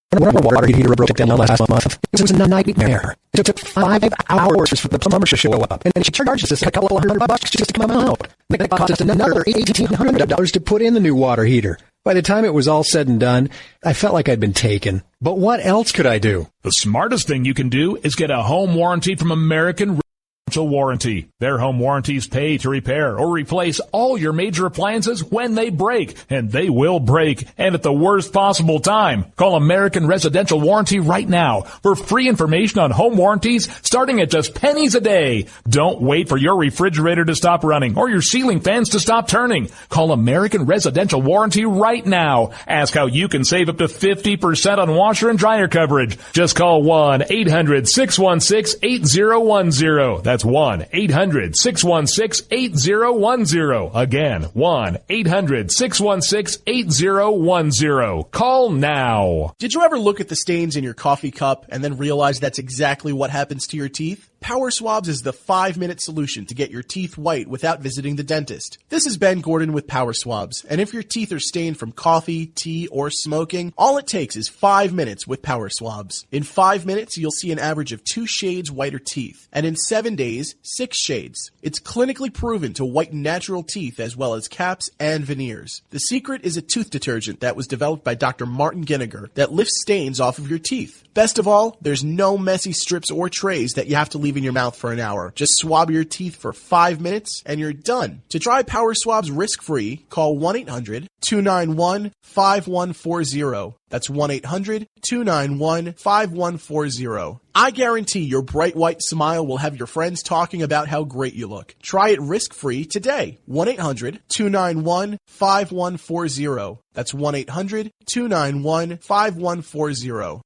When our water heater broke down last month, it was a nightmare. It took 5 hours for the plumber to show up, and she charged us a couple of $100 just to come out. It cost us another $1,800 to put in the new water heater. By the time it was all said and done, I felt like I'd been taken. But what else could I do? The smartest thing you can do is get a home warranty from American Residential Warranty. Their home warranties pay to repair or replace all your major appliances when they break, and they will break, and at the worst possible time. Call American Residential Warranty right now for free information on home warranties starting at just pennies a day. Don't wait for your refrigerator to stop running or your ceiling fans to stop turning. Call American Residential Warranty right now. Ask how you can save up to 50% on washer and dryer coverage. Just call 1-800-616-8010. That's 1-800-616-8010. Again, 1-800-616-8010. Call now. Did you ever look at the stains in your coffee cup and then realize that's exactly what happens to your teeth? Power Swabs is the 5-minute solution to get your teeth white without visiting the dentist. This is Ben Gordon with Power Swabs, and if your teeth are stained from coffee, tea, or smoking, all it takes is 5 minutes with Power Swabs. In 5 minutes, you'll see an average of 2 shades whiter teeth, and in 7 days, 6 shades. It's clinically proven to whiten natural teeth as well as caps and veneers. The secret is a tooth detergent that was developed by Dr. Martin Ginniger that lifts stains off of your teeth. Best of all, there's no messy strips or trays that you have to leave in your mouth for an hour. Just swab your teeth for 5 minutes and you're done. To try Power Swabs risk-free, call 1-800-291-5140. That's 1-800-291-5140. I guarantee your bright white smile will have your friends talking about how great you look. Try it risk-free today. 1-800-291-5140. That's 1-800-291-5140.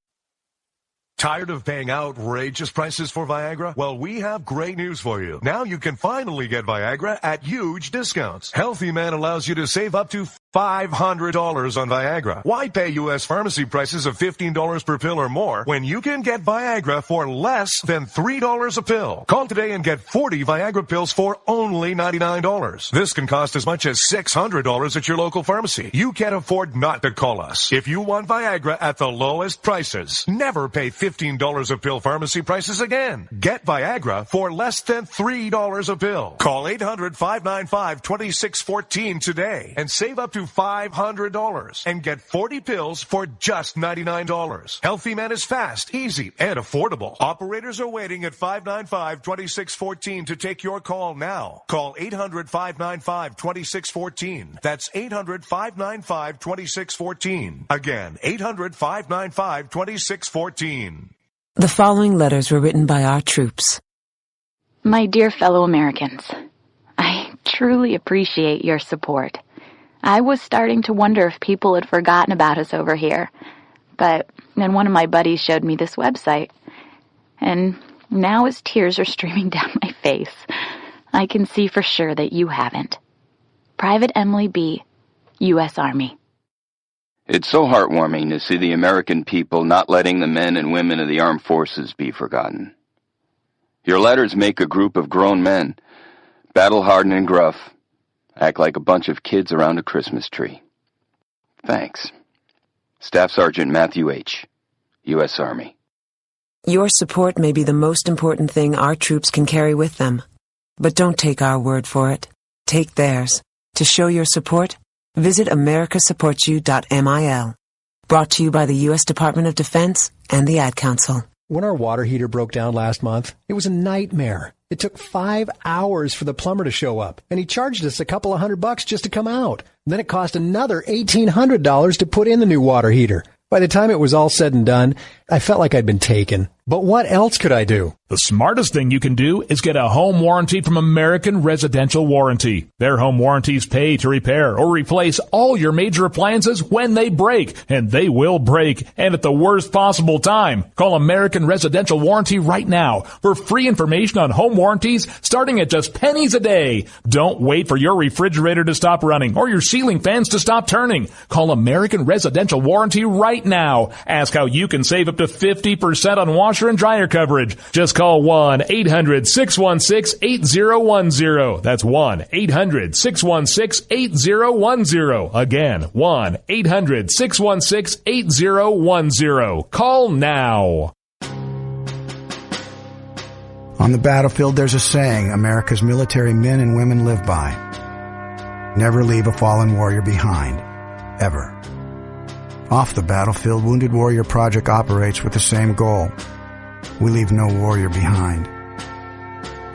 Tired of paying outrageous prices for Viagra? Well, we have great news for you. Now you can finally get Viagra at huge discounts. Healthy Man allows you to save up to $500 on Viagra. Why pay U.S. pharmacy prices of $15 per pill or more when you can get Viagra for less than $3 a pill? Call today and get 40 Viagra pills for only $99. This can cost as much as $600 at your local pharmacy. You can't afford not to call us. If you want Viagra at the lowest prices, never pay $15 a pill pharmacy prices again. Get Viagra for less than $3 a pill. Call 800-595-2614 today and save up to $500 and get 40 pills for just $99. Healthy Man is fast, easy, and affordable. Operators are waiting at 595-2614 to take your call now. Call 800-595-2614. That's 800-595-2614. Again, 800-595-2614. The following letters were written by our troops. My dear fellow Americans, I truly appreciate your support. I was starting to wonder if people had forgotten about us over here, but then one of my buddies showed me this website, and now as tears are streaming down my face, I can see for sure that you haven't. Private Emily B., U.S. Army. It's so heartwarming to see the American people not letting the men and women of the armed forces be forgotten. Your letters make a group of grown men, battle-hardened and gruff, act like a bunch of kids around a Christmas tree. Thanks. Staff Sergeant Matthew H., U.S. Army. Your support may be the most important thing our troops can carry with them. But don't take our word for it. Take theirs. To show your support, visit americasupportsyou.mil. Brought to you by the U.S. Department of Defense and the Ad Council. When our water heater broke down last month, it was a nightmare. It took 5 hours for the plumber to show up, and he charged us a couple of $100 just to come out. And then it cost another $1,800 to put in the new water heater. By the time it was all said and done, I felt like I'd been taken. But what else could I do? The smartest thing you can do is get a home warranty from American Residential Warranty. Their home warranties pay to repair or replace all your major appliances when they break, and they will break, and at the worst possible time. Call American Residential Warranty right now for free information on home warranties starting at just pennies a day. Don't wait for your refrigerator to stop running or your ceiling fans to stop turning. Call American Residential Warranty right now. Ask how you can save up to 50% on washer washer and dryer coverage. Just call 1-800-616-8010. That's 1-800-616-8010. Again, 1-800-616-8010. Call now. On the battlefield, there's a saying America's military men and women live by. Never leave a fallen warrior behind. Ever. Off the battlefield, Wounded Warrior Project operates with the same goal. We leave no warrior behind.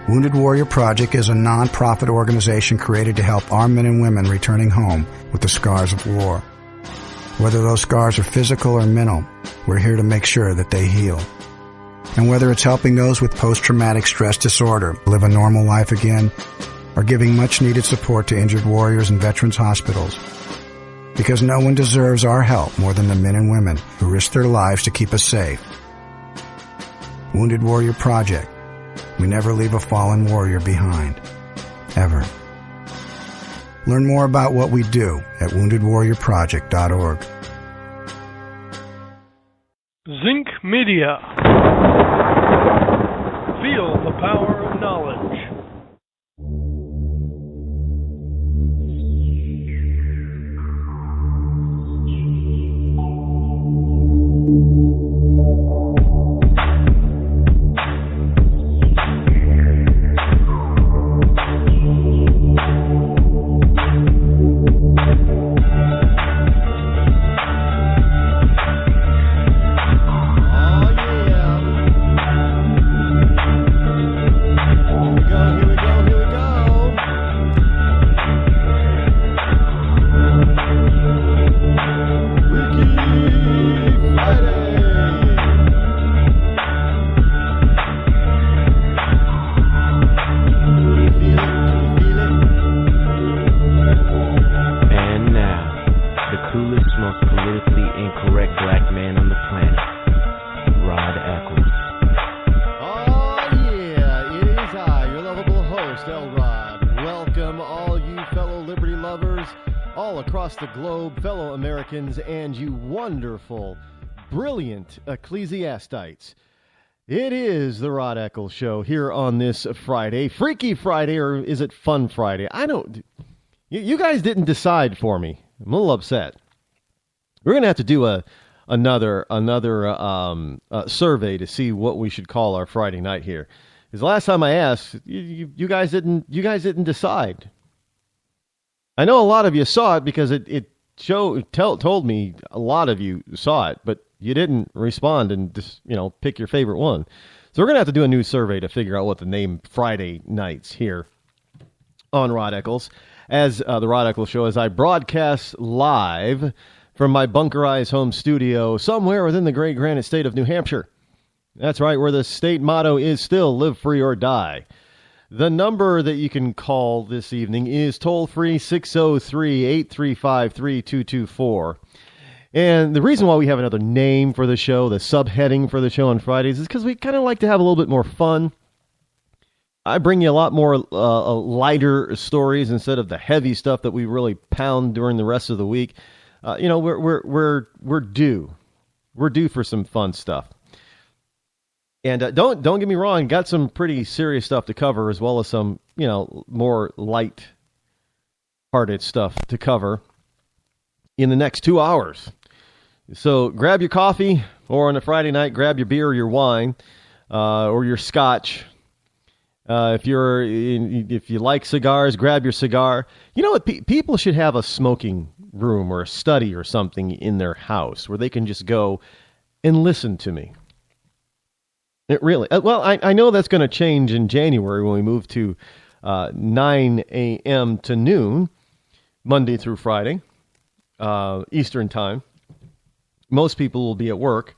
Wounded Warrior Project is a non-profit organization created to help our men and women returning home with the scars of war. Whether those scars are physical or mental, we're here to make sure that they heal. And whether it's helping those with post-traumatic stress disorder live a normal life again, or giving much-needed support to injured warriors in veterans' hospitals. Because no one deserves our help more than the men and women who risk their lives to keep us safe. Wounded Warrior Project. We never leave a fallen warrior behind. Ever. Learn more about what we do at woundedwarriorproject.org. Zinc Media. Feel the power of knowledge. And you wonderful, brilliant ecclesiastites. It is the Rod Eccles Show here on this Friday. Freaky Friday, or is it Fun Friday? I don't... You guys didn't decide for me. I'm a little upset. We're going to have to do another survey to see what we should call our Friday night here. Because the last time I asked, you guys didn't decide. I know a lot of you saw it because it told me a lot of you saw it, but you didn't respond and just, pick your favorite one. So we're going to have to do a new survey to figure out what the name Friday nights here on Rod Eccles, as the Rod Eccles Show, as I broadcast live from my bunkerized home studio somewhere within the great granite state of New Hampshire. That's right, where the state motto is still live free or die. The number that you can call this evening is toll-free 603-835-3224. And the reason why we have another name for the show, the subheading for the show on Fridays, is because we kind of like to have a little bit more fun. I bring you a lot more lighter stories instead of the heavy stuff that we really pound during the rest of the week. We're due. We're due for some fun stuff. And don't get me wrong, got some pretty serious stuff to cover, as well as some, more light-hearted stuff to cover in the next 2 hours. So grab your coffee, or on a Friday night, grab your beer or your wine, or your scotch. If you like cigars, grab your cigar. You know what? People should have a smoking room or a study or something in their house where they can just go and listen to me. It really, well, I know that's going to change in January when we move to 9 a.m. to noon, Monday through Friday, Eastern time. Most people will be at work,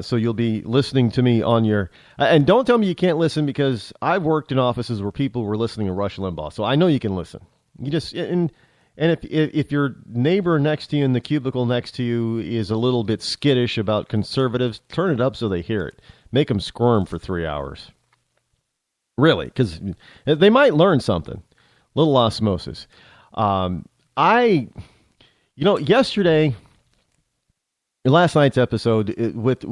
so you'll be listening to me on your... and don't tell me you can't listen, because I've worked in offices where people were listening to Rush Limbaugh, so I know you can listen. You just... And if your neighbor next to you in the cubicle next to you is a little bit skittish about conservatives, turn it up so they hear it. Make them squirm for 3 hours. Really, because they might learn something. Little osmosis. Yesterday, last night's episode with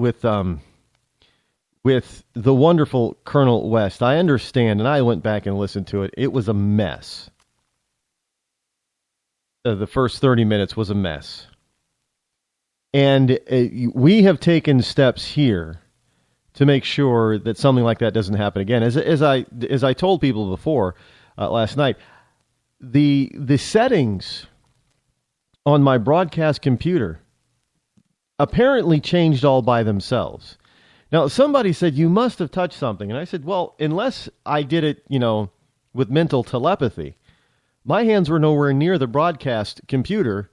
with the wonderful Colonel West. I understand, and I went back and listened to it. It was a mess. The first 30 minutes was a mess. And we have taken steps here to make sure that something like that doesn't happen again. As I told people before last night, the settings on my broadcast computer apparently changed all by themselves. Now, somebody said, you must have touched something. And I said, well, unless I did it, with mental telepathy, my hands were nowhere near the broadcast computer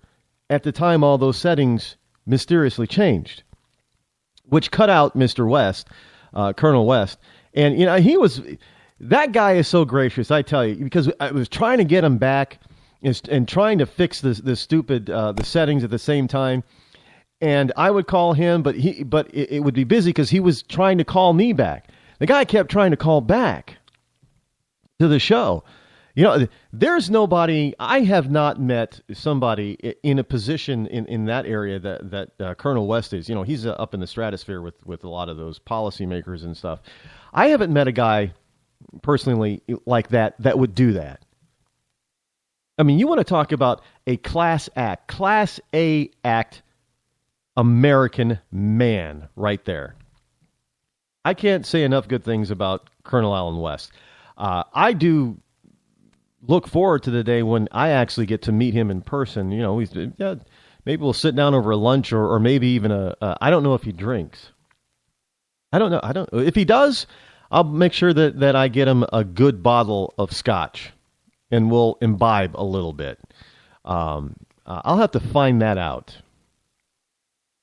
at the time all those settings mysteriously changed, which cut out Mr. West, Colonel West. And, that guy is so gracious, I tell you, because I was trying to get him back and trying to fix the stupid, the settings at the same time. And I would call him, but it would be busy because he was trying to call me back. The guy kept trying to call back to the show. There's nobody, I have not met somebody in a position in that area that Colonel West is. He's up in the stratosphere with a lot of those policymakers and stuff. I haven't met a guy personally like that would do that. I mean, you want to talk about a Class A act American man right there. I can't say enough good things about Colonel Allen West. I do look forward to the day when I actually get to meet him in person. Maybe we'll sit down over a lunch or maybe even I don't know if he drinks. I don't know. If he does, I'll make sure that I get him a good bottle of scotch and we'll imbibe a little bit. I'll have to find that out.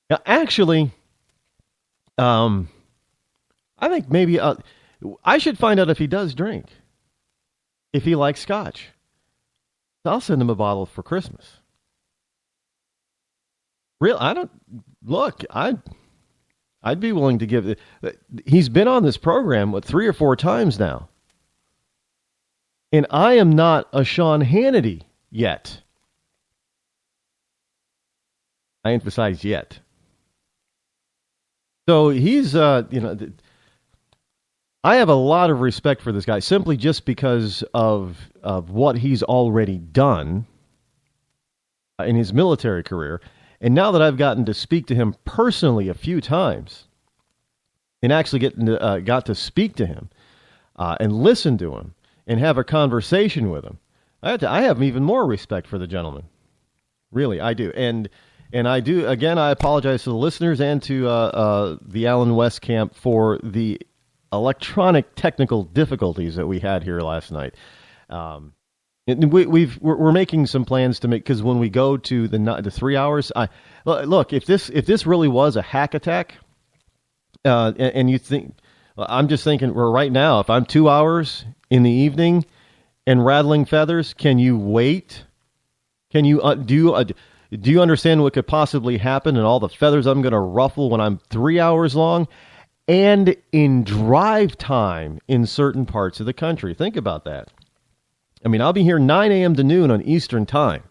Now, actually, I think maybe I should find out if he does drink, if he likes scotch. I'll send him a bottle for Christmas. I'd be willing to give it. He's been on this program 3 or 4 times now. And I am not a Sean Hannity yet. I emphasize yet. So he's, I have a lot of respect for this guy simply just because of what he's already done in his military career. And now that I've gotten to speak to him personally a few times and actually got to speak to him and listen to him and have a conversation with him, I have even more respect for the gentleman. Really, I do. And I do, again, I apologize to the listeners and to the Allen West camp for the electronic technical difficulties that we had here last night. We're making some plans to make, because when we go to the 3 hours, look, if this really was a hack attack, and you think, I'm just thinking, well, right now, if I'm 2 hours in the evening and rattling feathers, can you wait? Can you do you understand what could possibly happen and all the feathers I'm going to ruffle when I'm 3 hours long? And in drive time in certain parts of the country. Think about that. I mean, I'll be here 9 a.m. to noon on Eastern time.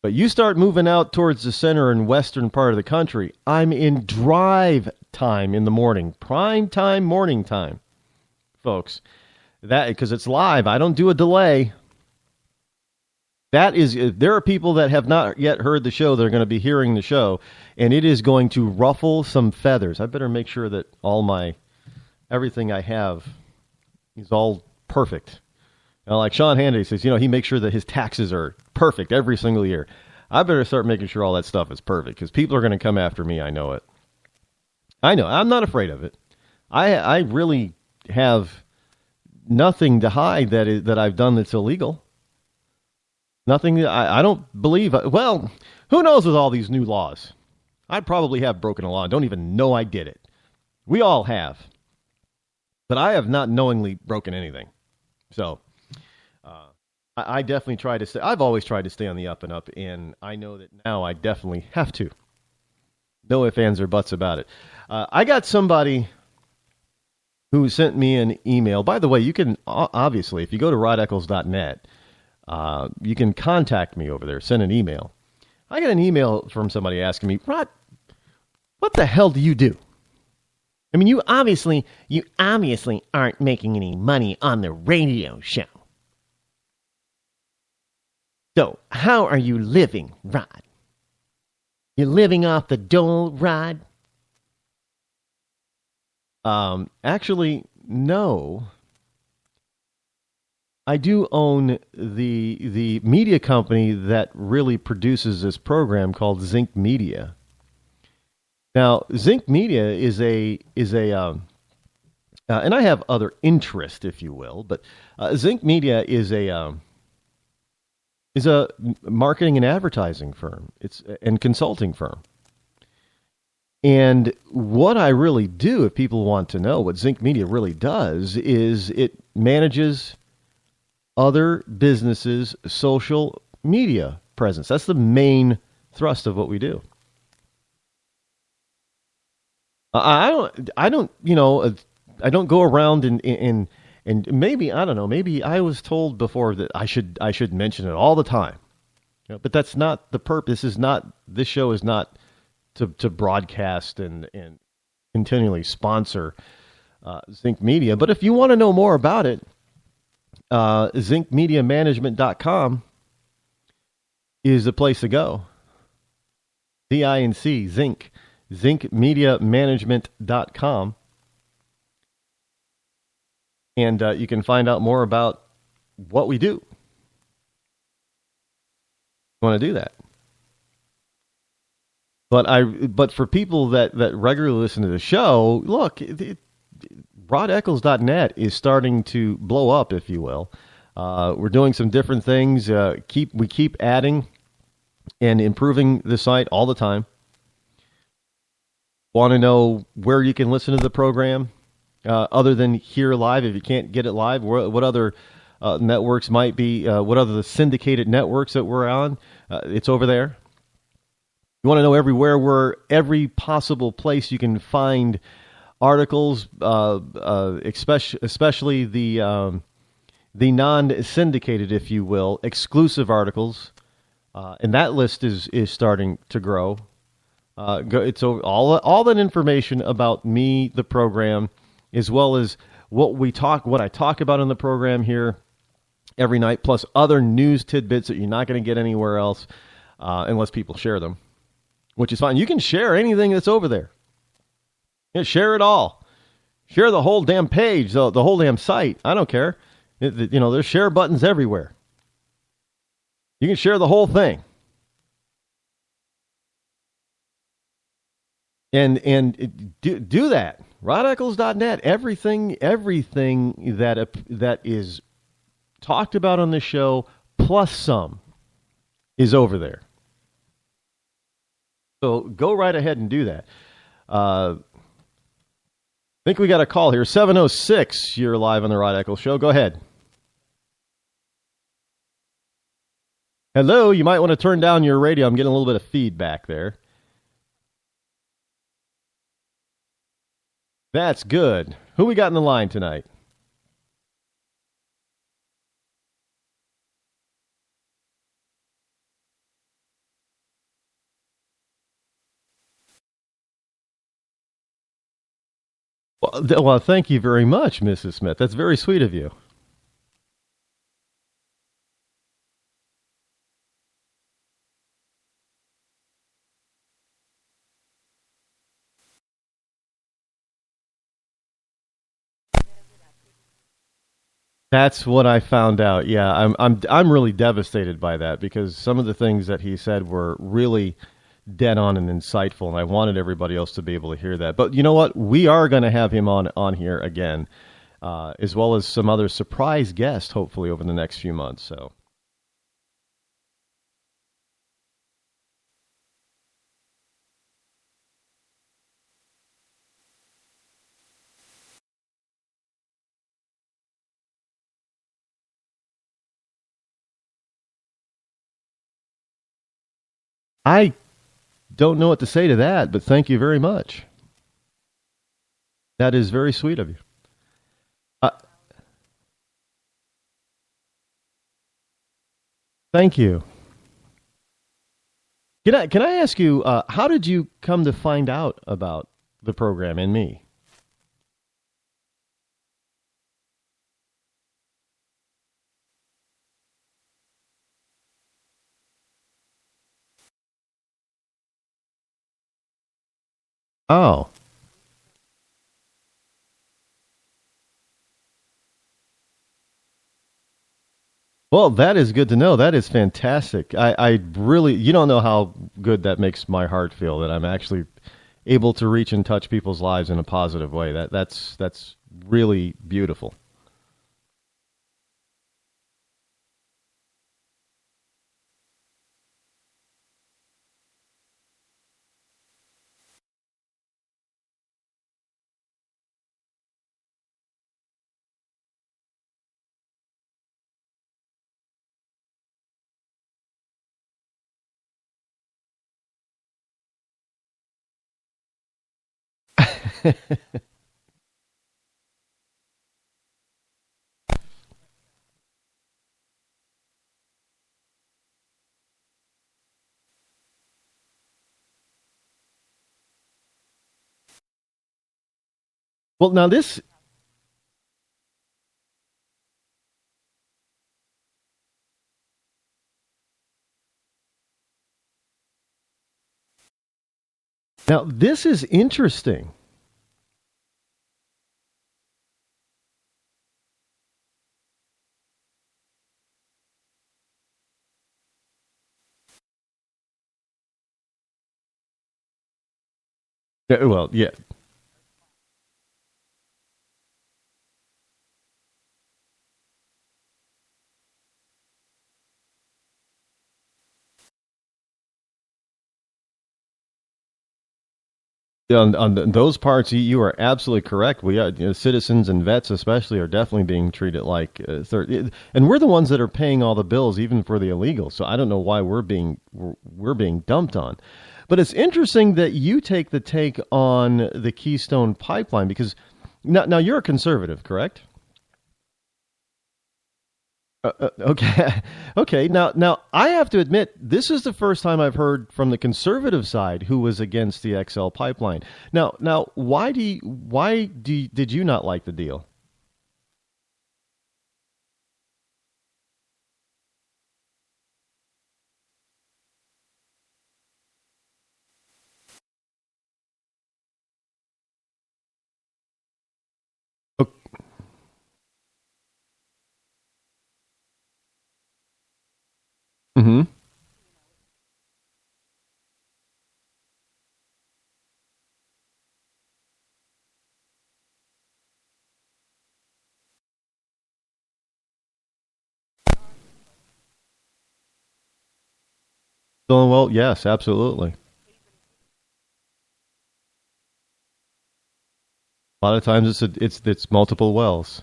But you start moving out towards the center and western part of the country, I'm in drive time in the morning. Prime time, morning time, folks. That because it's live. I don't do a delay. There are people that have not yet heard the show that are going to be hearing the show, and it is going to ruffle some feathers. I better make sure that everything I have is all perfect. Now, like Sean Hannity says, he makes sure that his taxes are perfect every single year. I better start making sure all that stuff is perfect, because people are going to come after me. I know it. I know. I'm not afraid of it. I really have nothing to hide that I've done that's illegal. Nothing, I don't believe, well, who knows with all these new laws? I probably have broken a law and don't even know I did it. We all have. But I have not knowingly broken anything. So, I definitely try to stay, I've always tried to stay on the up and up, and I know that now I definitely have to. No ifs, ands, or buts about it. I got somebody who sent me an email. By the way, you can, obviously, if you go to rodeccles.net, you can contact me over there, send an email. I got an email from somebody asking me, Rod, what the hell do you do? I mean, you obviously aren't making any money on the radio show. So, how are you living, Rod? You're living off the dole, Rod? Actually, no. I do own the media company that really produces this program called Zinc Media. Now, Zinc Media is a and I have other interest, if you will, but Zinc Media is a marketing and advertising firm. It's and consulting firm. And what I really do, if people want to know what Zinc Media really does, is it manages other businesses' social media presence. That's the main thrust of what we do. I don't go around and maybe, I don't know, maybe I was told before that I should mention it all the time. But that's not the purpose. This show is not to broadcast and continually sponsor Zinc Media. But if you want to know more about it, zincmediamanagement.com is the place to go. ZINC, Zinc. zincmediamanagement.com. And you can find out more about what we do. You want to do that. But for people that regularly listen to the show, look, RodEccles.net is starting to blow up, if you will. We're doing some different things. We keep adding and improving the site all the time. Want to know where you can listen to the program other than here live? If you can't get it live, what other networks might be? What other syndicated networks that we're on? It's over there. You want to know every possible place you can find articles, especially the non-syndicated, if you will, exclusive articles, and that list is starting to grow. It's all that information about me, the program, as well as what I talk about in the program here every night, plus other news tidbits that you're not going to get anywhere else unless people share them, which is fine. You can share anything that's over there. Yeah, share it all. Share the whole damn page, the whole damn site. I don't care. There's share buttons everywhere. You can share the whole thing. And do that. RodEccles.net. Everything that is talked about on the show, plus some, is over there. So go right ahead and do that. I think we got a call here. 706, you're live on the Rod Eccles Show. Go ahead. Hello, you might want to turn down your radio. I'm getting a little bit of feedback there. That's good. Who we got in the line tonight? Well, thank you very much, Mrs. Smith. That's very sweet of you. That's what I found out. Yeah, I'm really devastated by that because some of the things that he said were really dead on and insightful, and I wanted everybody else to be able to hear that. But you know what? We are going to have him on here again, as well as some other surprise guests, hopefully over the next few months. So. I don't know what to say to that, but thank you very much. That is very sweet of you. Thank you. Can I ask you, how did you come to find out about the program and me? Oh. Well, that is good to know. That is fantastic. I really, you don't know how good that makes my heart feel that I'm actually able to reach and touch people's lives in a positive way. That's really beautiful. Well, this is interesting. Well, yeah. On those parts, you are absolutely correct. We citizens and vets, especially, are definitely being treated like third, and we're the ones that are paying all the bills, even for the illegals. So I don't know why we're being dumped on. But it's interesting that you take the take on the Keystone Pipeline because now you're a conservative, correct? Okay, okay. Now I have to admit, this is the first time I've heard from the conservative side who was against the XL pipeline. Now, did you not like the deal? Mm-hmm. Well, yes, absolutely. A lot of times it's multiple wells.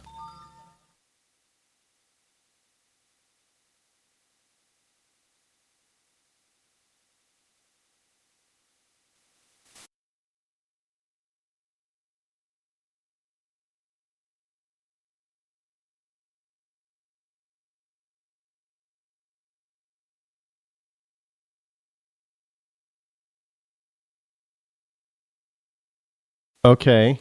Okay.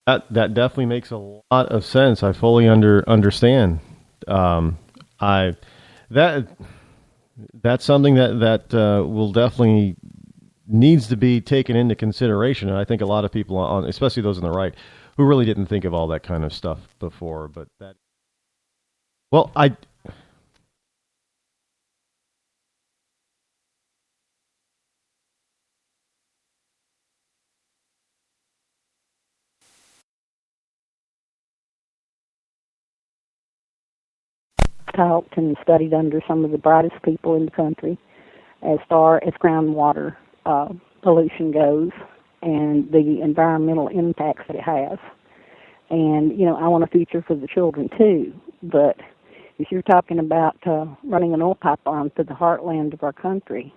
That definitely makes a lot of sense. I fully understand. I that that's something that will definitely needs to be taken into consideration, and I think a lot of people on, especially those on the right, who really didn't think of all that kind of stuff before. But that, well, I talked and studied under some of the brightest people in the country as far as groundwater pollution goes and the environmental impacts that it has. And, I want a future for the children, too. But if you're talking about running an oil pipeline through the heartland of our country,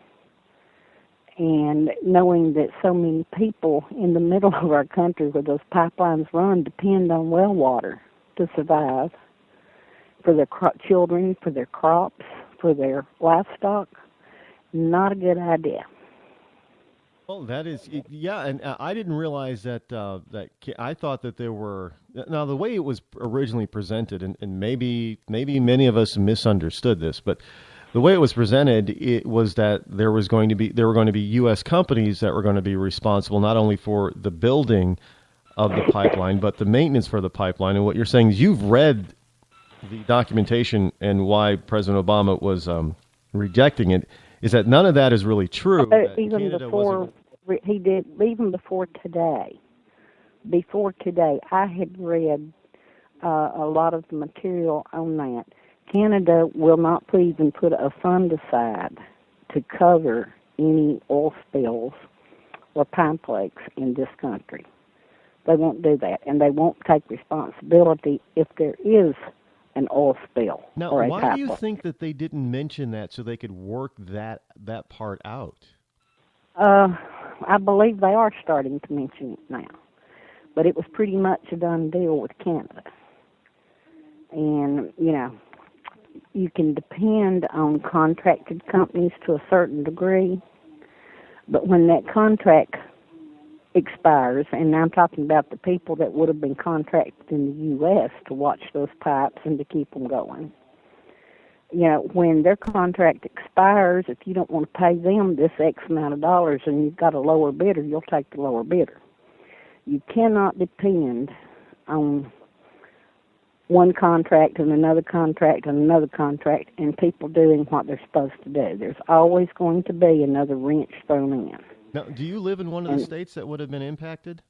and knowing that so many people in the middle of our country where those pipelines run depend on well water to survive, for their children, for their crops, for their livestock, not a good idea. Well, that is, yeah, and I didn't realize that. I thought that there were now the way it was originally presented, and maybe many of us misunderstood this, but the way it was presented, it was that there were going to be U.S. companies that were going to be responsible not only for the building of the pipeline, but the maintenance for the pipeline. And what you're saying is you've read the documentation and why President Obama was rejecting it. Is that none of that is really true? Even before he did, even before today, I had read a lot of the material on that. Canada will not even put a fund aside to cover any oil spills or pipe leaks in this country. They won't do that, and they won't take responsibility if there is an oil spill. Now, or a why pipe do you leak. think that they didn't mention that so they could work that part out? I believe they are starting to mention it now, but it was pretty much a done deal with Canada. And, you can depend on contracted companies to a certain degree, but when that contract expires, and I'm talking about the people that would have been contracted in the U.S. to watch those pipes and to keep them going. When their contract expires, if you don't want to pay them this X amount of dollars and you've got a lower bidder, you'll take the lower bidder. You cannot depend on one contract and another contract and another contract and people doing what they're supposed to do. There's always going to be another wrench thrown in. Now, do you live in one of the states that would have been impacted?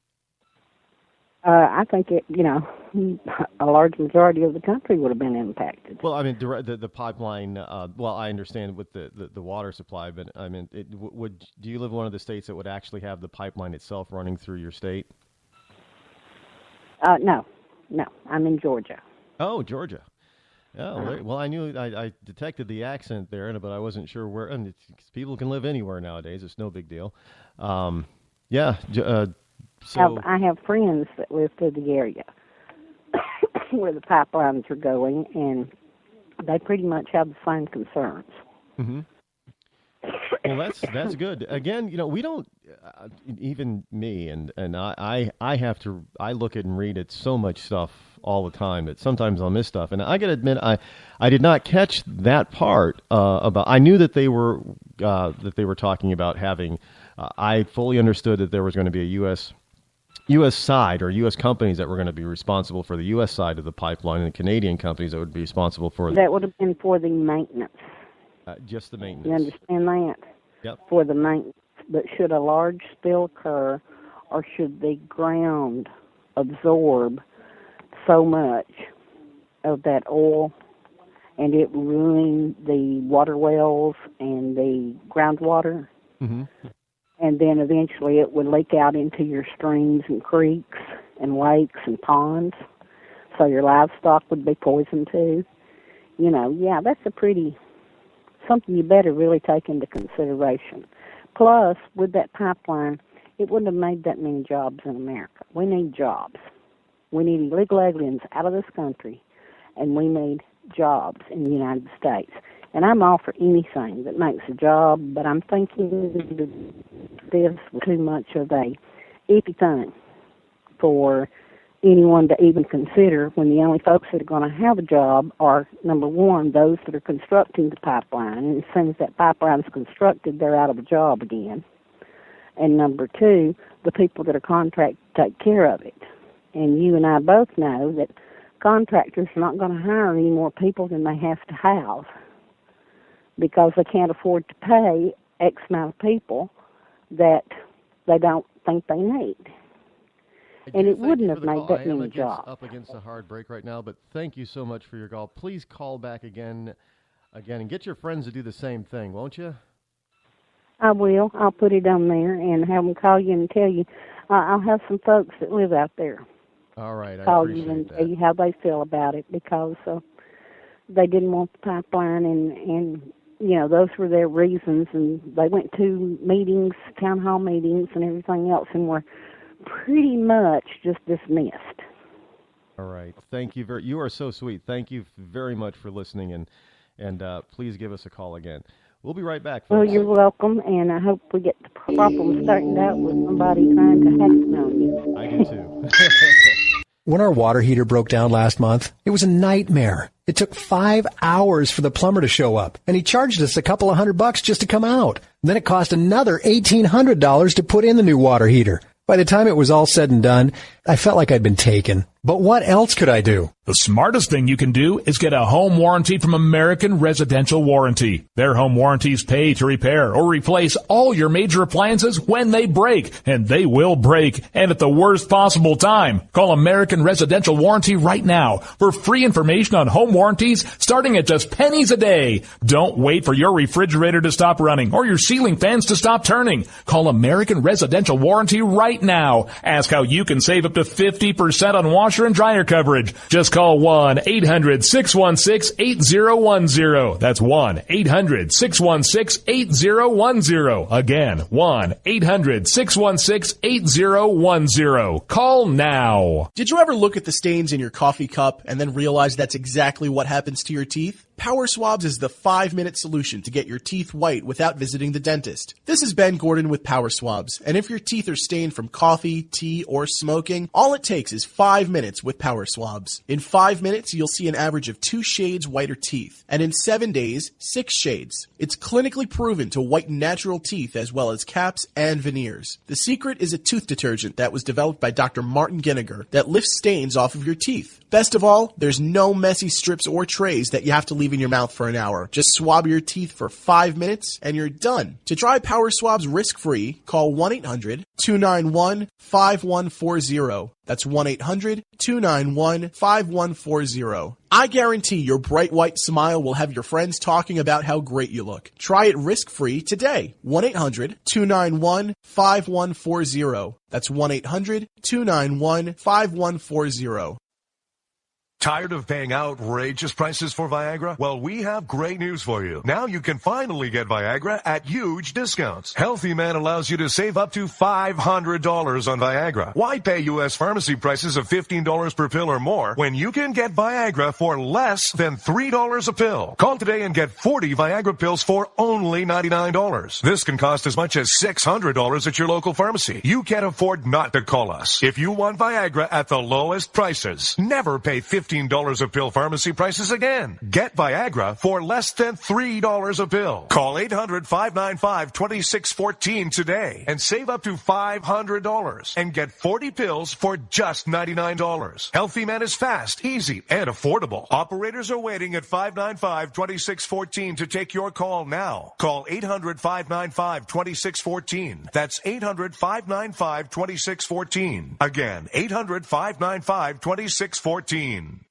I think a large majority of the country would have been impacted. Well, I mean, the pipeline. Well, I understand with the water supply, but I mean, do you live in one of the states that would actually have the pipeline itself running through your state? No, I'm in Georgia. Oh, Georgia. Oh, well, I knew I detected the accent there, but I wasn't sure where. And people can live anywhere nowadays; it's no big deal. So I have friends that live through the area where the pipelines are going, and they pretty much have the same concerns. Mm-hmm. Well, that's good. Again, we don't even me and I have to look at and read at so much stuff all the time that sometimes I'll miss stuff. And I got to admit, I did not catch that part about. I knew that they were talking about having. I fully understood that there was going to be a U.S. side or U.S. companies that were going to be responsible for the U.S. side of the pipeline, and Canadian companies that would be responsible for that would have been for the maintenance. Just the maintenance. You understand that? Yep. For the maintenance. But should a large spill occur, or should the ground absorb so much of that oil and it ruin the water wells and the groundwater? Mm-hmm. And then eventually it would leak out into your streams and creeks and lakes and ponds, so your livestock would be poisoned too. That's something you better really take into consideration. Plus, with that pipeline, it wouldn't have made that many jobs in America. We need jobs. We need illegal aliens out of this country, and we need jobs in the United States. And I'm all for anything that makes a job, but I'm thinking this was too much of a iffy thing for anyone to even consider when the only folks that are going to have a job are, number one, those that are constructing the pipeline. And as soon as that pipeline is constructed, they're out of a job again. And number two, the people that are contracted to take care of it. And you and I both know that contractors are not going to hire any more people than they have to have, because they can't afford to pay X amount of people that they don't think they need. And it wouldn't have made that many jobs. Up against a hard break right now, but thank you so much for your call. Please call back again, and get your friends to do the same thing, won't you? I will. I'll put it on there and have them call you and tell you. I'll have some folks that live out there All right, I call appreciate you and that. tell you how they feel about it, because they didn't want the pipeline, and you know, those were their reasons, and they went to meetings, town hall meetings and everything else, and were pretty much just dismissed. All right. Thank you. You are so sweet. Thank you very much for listening, and please give us a call again. We'll be right back, folks. Well, you're welcome, and I hope we get the problem straightened out with somebody trying to hack on you. I do too. When our water heater broke down last month, it was a nightmare. It took 5 hours for the plumber to show up, and he charged us a couple of $100 just to come out. And then it cost another $1,800 to put in the new water heater. By the time it was all said and done, I felt like I'd been taken. But what else could I do? The smartest thing you can do is get a home warranty from American Residential Warranty. Their home warranties pay to repair or replace all your major appliances when they break, and they will break, and at the worst possible time. Call American Residential Warranty right now for free information on home warranties starting at just pennies a day. Don't wait for your refrigerator to stop running or your ceiling fans to stop turning. Call American Residential Warranty right now. Ask how you can save up to 50% on washer and dryer coverage. Just call 1-800-616-8010. That's 1-800-616-8010. Again, 1-800-616-8010. Call now. Did you ever look at the stains in your coffee cup and then realize that's exactly what happens to your teeth? Power Swabs is the 5-minute solution to get your teeth white without visiting the dentist. This is Ben Gordon with Power Swabs, and if your teeth are stained from coffee, tea, or smoking, all it takes is 5 minutes with Power Swabs. In 5 minutes, you'll see an average of 2 shades whiter teeth, and in 7 days, 6 shades. It's clinically proven to whiten natural teeth as well as caps and veneers. The secret is a tooth detergent that was developed by Dr. Martin Ginniger that lifts stains off of your teeth. Best of all, there's no messy strips or trays that you have to leave in your mouth for an hour. Just swab your teeth for 5 minutes and you're done. To try Power Swabs risk-free, call 1-800-291-5140. That's 1-800-291-5140. I guarantee your bright white smile will have your friends talking about how great you look. Try it risk-free today. 1-800-291-5140. That's 1-800-291-5140. Tired of paying outrageous prices for Viagra? Well, we have great news for you. Now you can finally get Viagra at huge discounts. Healthy Man allows you to save up to $500 on Viagra. Why pay U.S. pharmacy prices of $15 per pill or more when you can get Viagra for less than $3 a pill? Call today and get 40 Viagra pills for only $99. This can cost as much as $600 at your local pharmacy. You can't afford not to call us. If you want Viagra at the lowest prices, never pay $15 a pill pharmacy prices again. Get Viagra for less than $3 a pill. Call 800-595-2614 today and save up to $500 and get 40 pills for just $99. Healthy Man is fast, easy, and affordable. Operators are waiting at 595-2614 to take your call now. Call 800-595-2614. That's 800-595-2614. Again, 800-595-2614.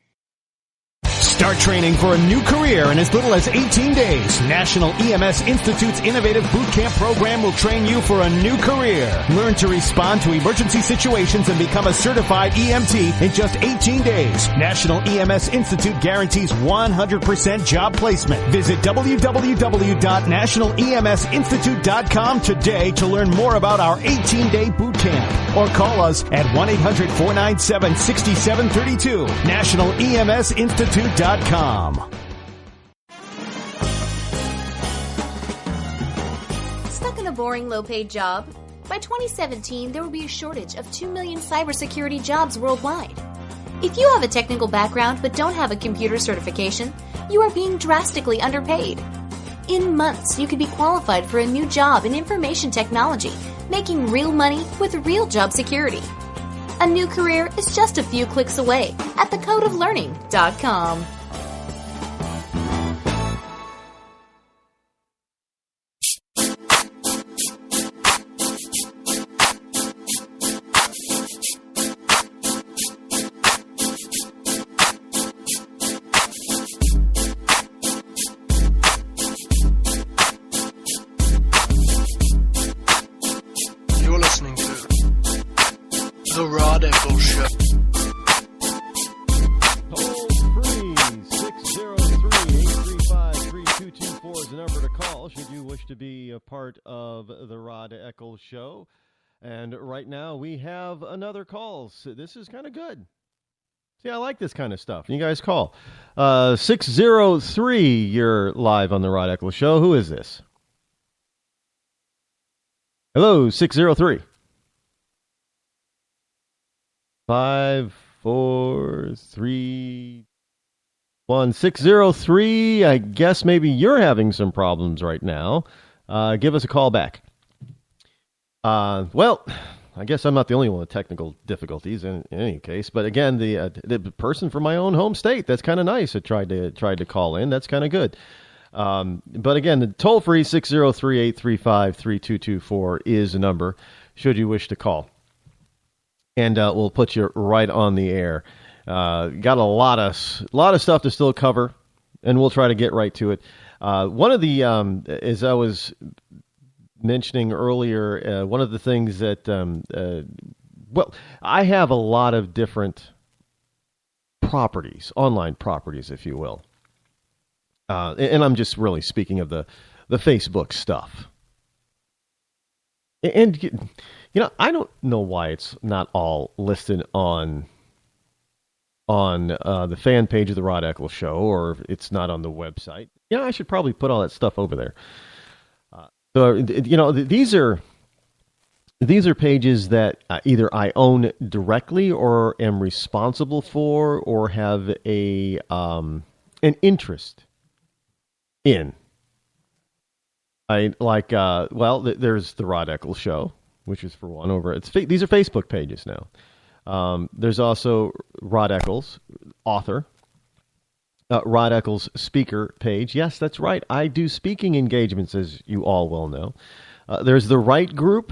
Start training for a new career in as little as 18 days. National EMS Institute's innovative boot camp program will train you for a new career. Learn to respond to emergency situations and become a certified EMT in just 18 days. National EMS Institute guarantees 100% job placement. Visit www.nationaleMSinstitute.com today to learn more about our 18-day boot camp. Or call us at 1-800-497-6732. NationalEMSInstitute.com. Stuck in a boring, low-paid job? By 2017, there will be a shortage of 2 million cybersecurity jobs worldwide. If you have a technical background but don't have a computer certification, you are being drastically underpaid. In months, you could be qualified for a new job in information technology, making real money with real job security. A new career is just a few clicks away at thecodeoflearning.com. Rod Eccles Show. Toll free 603-835-3224 is the number to call should you wish to be a part of the Rod Eccles Show. And right now we have another call. So this is kind of good. See, I like this kind of stuff. You guys call. 603, you're live on the Rod Eccles Show. Who is this? Hello, 603. 5, 4, 3, 1. 603. I guess maybe you're having some problems right now. Give us a call back. Well, I guess I'm not the only one with technical difficulties in any case. But again, the person from my own home state, that's kind of nice. That tried to call in. That's kind of good. But again, the toll free 603-835-3224 is the number should you wish to call. And we'll put you right on the air. Got a lot of stuff to still cover, and we'll try to get right to it. One of the, as I was mentioning earlier, one of the things that, well, I have a lot of different properties, online properties, if you will. And I'm just really speaking of the Facebook stuff. And, you know, I don't know why it's not all listed on the fan page of the Rod Eccles Show, or it's not on the website. You know, I should probably put all that stuff over there. So, you know, these are pages that either I own directly or am responsible for or have an interest in. I like, well, there's the Rod Eccles Show, which is for one over. These are Facebook pages now. There's also Rod Eccles, author. Rod Eccles speaker page. Yes, that's right. I do speaking engagements, as you all well know. There's the Right Group,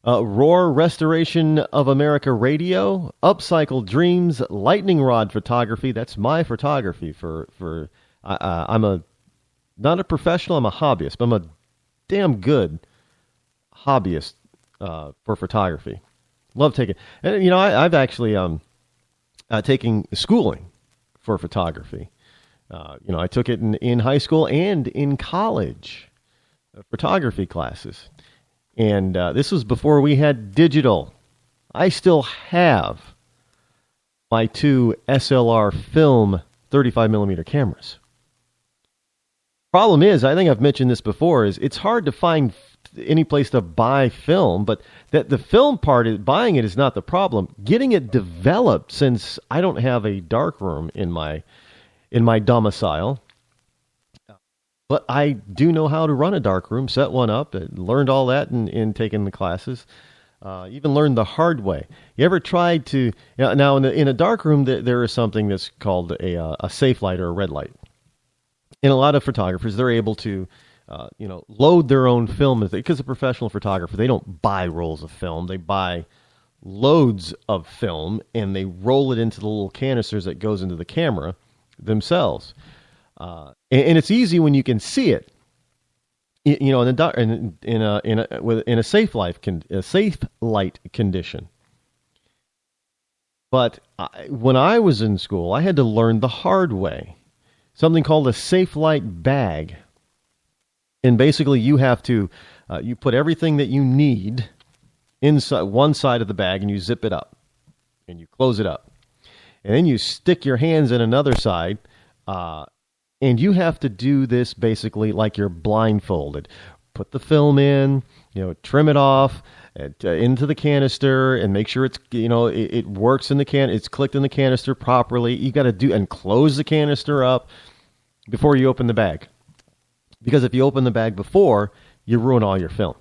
Roar Restoration of America Radio, Upcycle Dreams, Lightning Rod Photography. That's my photography. I'm not a professional. I'm a hobbyist, but I'm a damn good hobbyist for photography. Love taking, and you know, I've actually taking schooling for photography. You know, I took it in high school and in college, photography classes. And this was before we had digital. I still have my 2 SLR film 35 millimeter cameras. Problem is, I think I've mentioned this before, is it's hard to find any place to buy film, but that the film part, buying it is not the problem. Getting it developed, since I don't have a darkroom in my domicile, but I do know how to run a darkroom, set one up, and learned all that in taking the classes. Even learned the hard way. You ever tried to, now in a darkroom there is something that's called a safe light or a red light. And a lot of photographers, they're able to load their own film, because a professional photographer, they don't buy rolls of film. They buy loads of film, and they roll it into the little canisters that goes into the camera themselves. And it's easy when you can see it. You know, in a safe light condition. But when I was in school, I had to learn the hard way. Something called a safe light bag. And basically you have to, you put everything that you need inside one side of the bag, and you zip it up. And you close it up. And then you stick your hands in another side, and you have to do this basically like you're blindfolded. Put the film in, trim it off, into the canister, and make sure it's, it works in the it's clicked in the canister properly. You got to do, and close the canister up before you open the bag. Because if you open the bag before, you ruin all your film.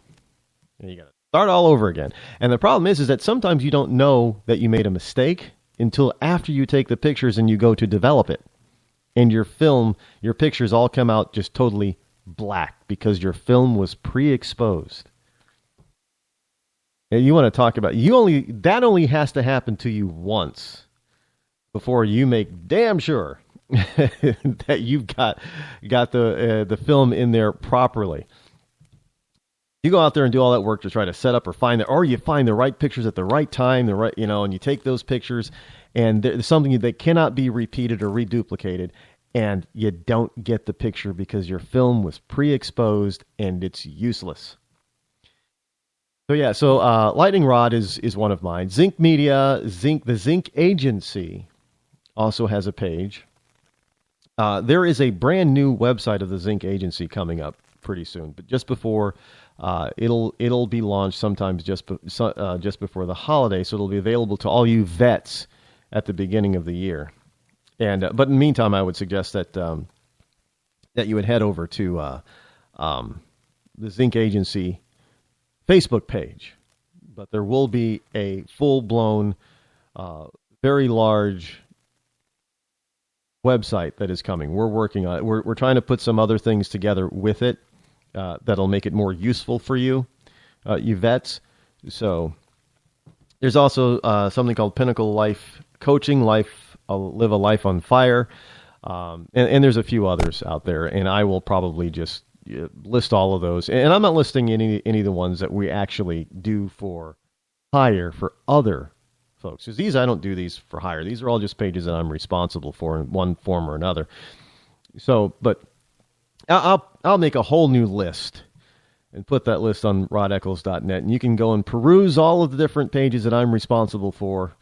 And you got to start all over again. And the problem is that sometimes you don't know that you made a mistake until after you take the pictures and you go to develop it. And your pictures all come out just totally black because your film was pre-exposed. And you want to talk about, that only has to happen to you once before you make damn sure that you've got the film in there properly. You go out there and do all that work to try to set up or you find the right pictures at the right time, and you take those pictures, and there's something that cannot be repeated or reduplicated, and you don't get the picture because your film was pre-exposed and it's useless. So Lightning Rod is one of mine. Zinc Media, the Zinc Agency also has a page. There is a brand new website of the Zinc Agency coming up pretty soon, but just before it'll be launched sometimes just before the holiday, so it'll be available to all you vets at the beginning of the year. And but in the meantime, I would suggest that that you would head over to the Zinc Agency Facebook page. But there will be a full-blown, very large website that is coming. We're working on it. We're trying to put some other things together with it that'll make it more useful for you, you vets. So there's also something called Pinnacle Life Coaching, Live a Life on Fire, and there's a few others out there, and I will probably just list all of those. And I'm not listing any of the ones that we actually do for hire for other folks, because these, I don't do these for hire. These are all just pages that I'm responsible for in one form or another. So, but I'll make a whole new list and put that list on rodeccles.net, and you can go and peruse all of the different pages that I'm responsible for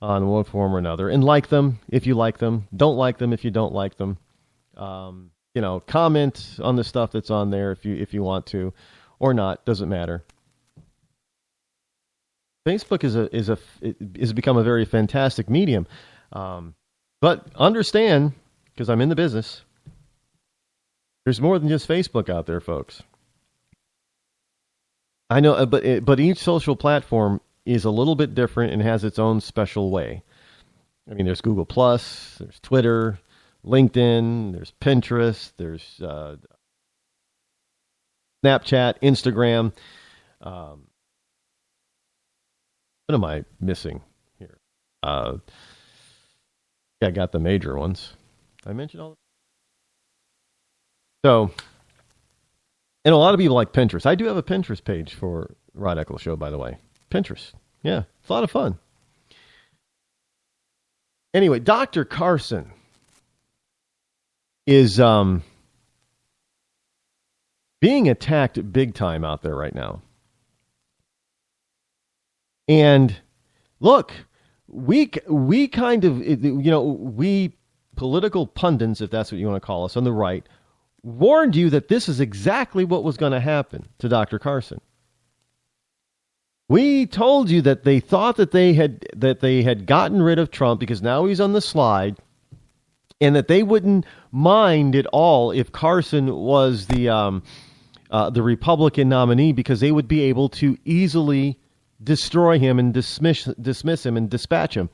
on one form or another, and like them if you like them, don't like them if you don't like them. Comment on the stuff that's on there if you want to, or not, doesn't matter. Facebook is become a very fantastic medium, but understand, because I'm in the business, there's more than just Facebook out there, folks. I know, but each social platform is a little bit different and has its own special way. I mean, there's Google+, there's Twitter, LinkedIn, there's Pinterest, there's Snapchat, Instagram. What am I missing here? I got the major ones. I mentioned all of them. So, and a lot of people like Pinterest. I do have a Pinterest page for Rod Eccles Show, by the way. Pinterest. Yeah, it's a lot of fun. Anyway, Dr. Carson is being attacked big time out there right now. And look, we kind of, we political pundits, if that's what you want to call us, on the right, warned you that this is exactly what was going to happen to Dr. Carson. We told you that they thought that they had gotten rid of Trump because now he's on the slide, and that they wouldn't mind at all if Carson was the Republican nominee, because they would be able to easily destroy him and dismiss him and dispatch him.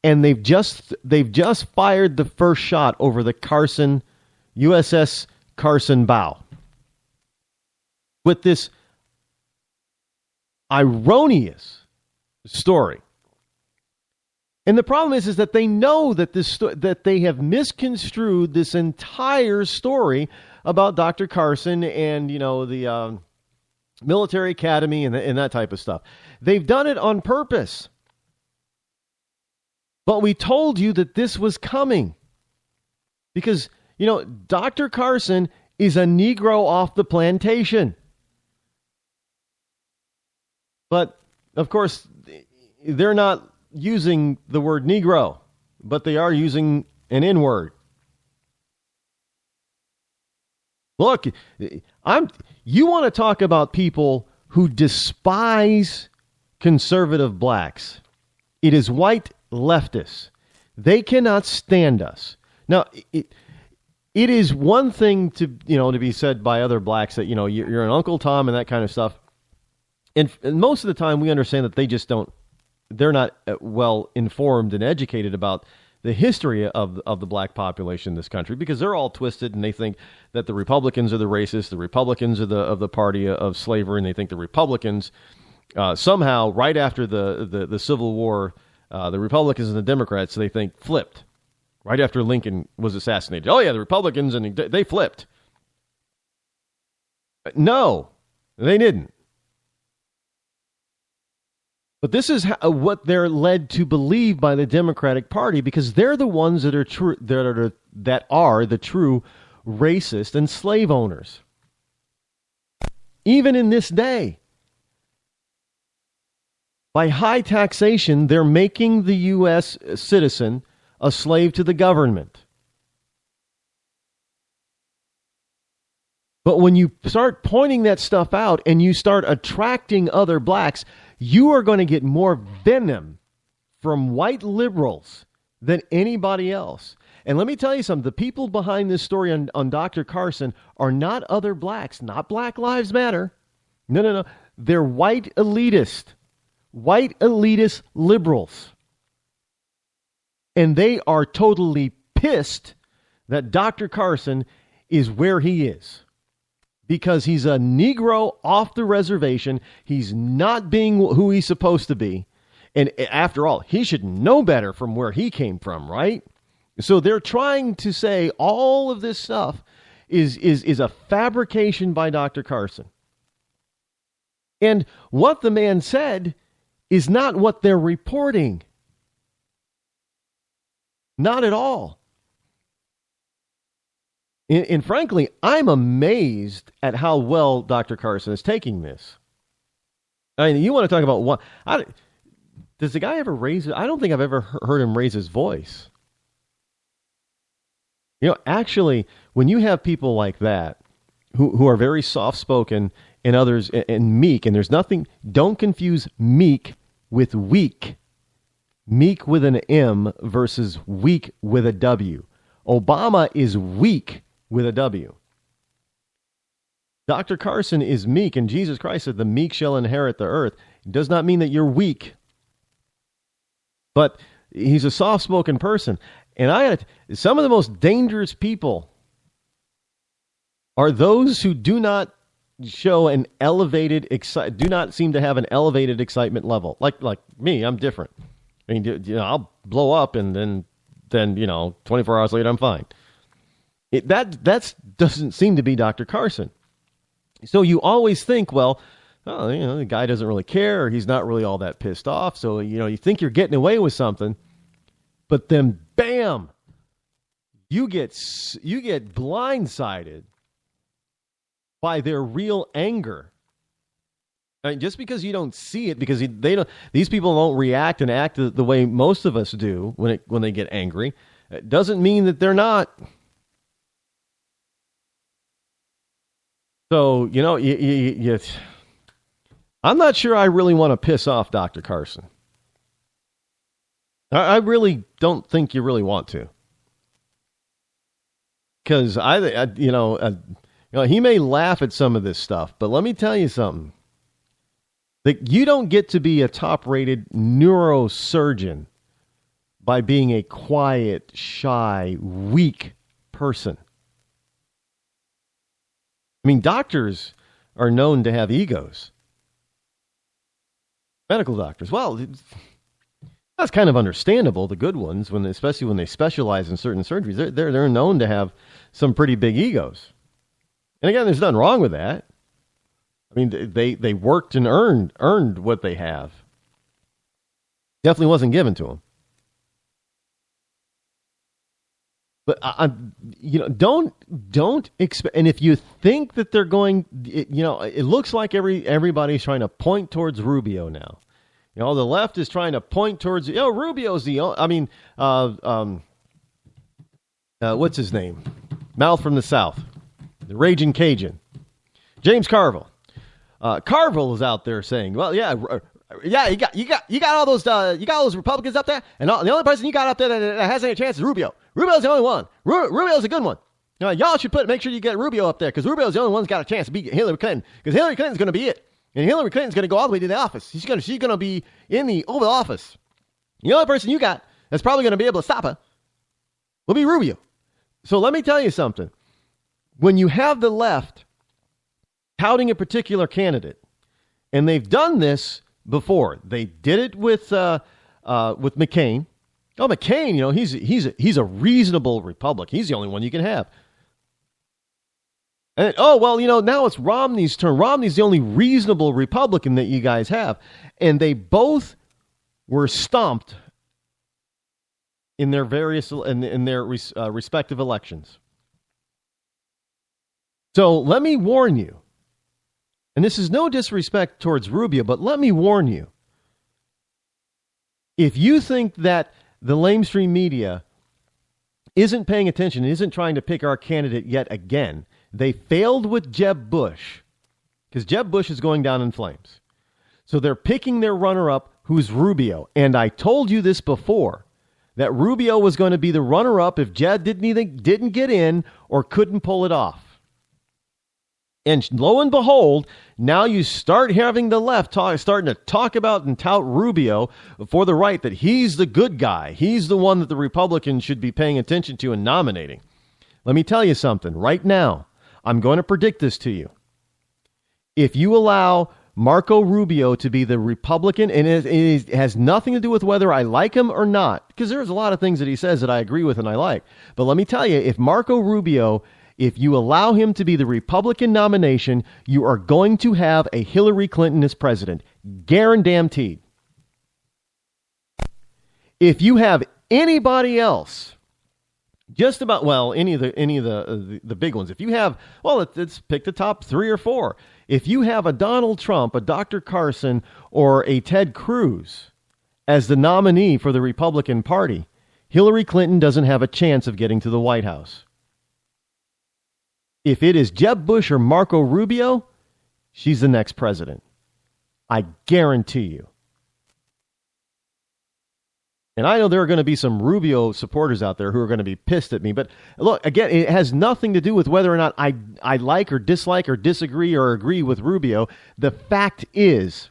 And they've just fired the first shot over the Carson USS Carson bow with this erroneous story. And the problem is that they know that that they have misconstrued this entire story about Dr. Carson and, the military academy and that type of stuff. They've done it on purpose. But we told you that this was coming because, Dr. Carson is a Negro off the plantation. But, of course, they're not using the word Negro, but they are using an N-word. Look, you want to talk about people who despise conservative blacks. It is white leftists. They cannot stand us. Now, it is one thing to be said by other blacks that, you're an Uncle Tom and that kind of stuff. And most of the time we understand that they're not well informed and educated about the history of the black population in this country, because they're all twisted and they think that the Republicans are the racists, the Republicans are of the party of slavery, and they think the Republicans somehow right after the Civil War, the Republicans and the Democrats, they think, flipped right after Lincoln was assassinated. Oh yeah, the Republicans, and they flipped. No, They didn't. But this is what they're led to believe by the Democratic Party, because they're the ones that are true, that are the true racist and slave owners. Even in this day, by high taxation, they're making the U.S. citizen a slave to the government. But when you start pointing that stuff out and you start attracting other blacks, you are going to get more venom from white liberals than anybody else. And let me tell you something. The people behind this story on Dr. Carson are not other blacks, not Black Lives Matter. No. They're white elitist liberals. And they are totally pissed that Dr. Carson is where he is. Because he's a Negro off the reservation. He's not being who he's supposed to be. And after all, he should know better from where he came from, right? So they're trying to say all of this stuff is a fabrication by Dr. Carson. And what the man said is not what they're reporting. Not at all. And frankly, I'm amazed at how well Dr. Carson is taking this. I mean, you want to talk about what? Does the guy ever raise it? I don't think I've ever heard him raise his voice. You know, actually, when you have people like that who are very soft-spoken and others and meek, and there's nothing, don't confuse meek with weak. Meek with an M versus weak with a W. Obama is weak with a W. Dr. Carson is meek, and Jesus Christ said, the meek shall inherit the earth. It does not mean that you're weak. But he's a soft-spoken person. And some of the most dangerous people are those who do not show an elevated, do not seem to have an elevated excitement level. Like me, I'm different. I mean, I'll blow up and then 24 hours later, I'm fine. That doesn't seem to be Dr. Carson. So you always think, well, the guy doesn't really care, or he's not really all that pissed off. So, you think you're getting away with something, but then bam, you get blindsided by their real anger. I mean, just because you don't see it, because these people don't react and act the way most of us do when they get angry, it doesn't mean that they're not. So, I'm not sure I really want to piss off Dr. Carson. I really don't think you really want to. Because he may laugh at some of this stuff, but let me tell you something. That you don't get to be a top-rated neurosurgeon by being a quiet, shy, weak person. I mean, doctors are known to have egos. Medical doctors, well, that's kind of understandable. The good ones, especially when they specialize in certain surgeries, they're known to have some pretty big egos. And again, there's nothing wrong with that. I mean, they worked and earned what they have. Definitely wasn't given to them. But don't expect. And if you think that they're going, it looks like everybody's trying to point towards Rubio now. The left is trying to point towards. Rubio's the. What's his name? Mouth from the South, the Raging Cajun, James Carville. Carville is out there saying, "Well, yeah, you got all those Republicans up there, and the only person you got up there that has any chance is Rubio. Rubio's the only one. Rubio's a good one. Y'all should make sure you get Rubio up there, because Rubio's the only one that's got a chance to beat Hillary Clinton, because Hillary Clinton's going to be it, and Hillary Clinton's going to go all the way to the office. She's going to be in the Oval Office. The only person you got that's probably going to be able to stop her will be Rubio." So let me tell you something. When you have the left touting a particular candidate, and they've done this before. They did it with McCain. Oh, McCain, he's a reasonable Republican. He's the only one you can have. And, now it's Romney's turn. Romney's the only reasonable Republican that you guys have. And they both were stomped in their respective elections. So let me warn you, and this is no disrespect towards Rubio, but let me warn you. If you think that the lamestream media isn't paying attention, isn't trying to pick our candidate yet again, they failed with Jeb Bush, because Jeb Bush is going down in flames. So they're picking their runner-up, who's Rubio. And I told you this before, that Rubio was going to be the runner-up if Jeb didn't get in or couldn't pull it off. And lo and behold, now you start having the left starting to talk about and tout Rubio for the right, that he's the good guy. He's the one that the Republicans should be paying attention to and nominating. Let me tell you something. Right now, I'm going to predict this to you. If you allow Marco Rubio to be the Republican, and it has nothing to do with whether I like him or not, because there's a lot of things that he says that I agree with and I like. But let me tell you, if Marco Rubio, if you allow him to be the Republican nomination, you are going to have a Hillary Clinton as president. Guaranteed. If you have anybody else, just about, any of the big ones. If you have, let's pick the top 3 or 4. If you have a Donald Trump, a Dr. Carson, or a Ted Cruz as the nominee for the Republican Party, Hillary Clinton doesn't have a chance of getting to the White House. If it is Jeb Bush or Marco Rubio, she's the next president. I guarantee you. And I know there are going to be some Rubio supporters out there who are going to be pissed at me. But look, again, it has nothing to do with whether or not I like or dislike or disagree or agree with Rubio. The fact is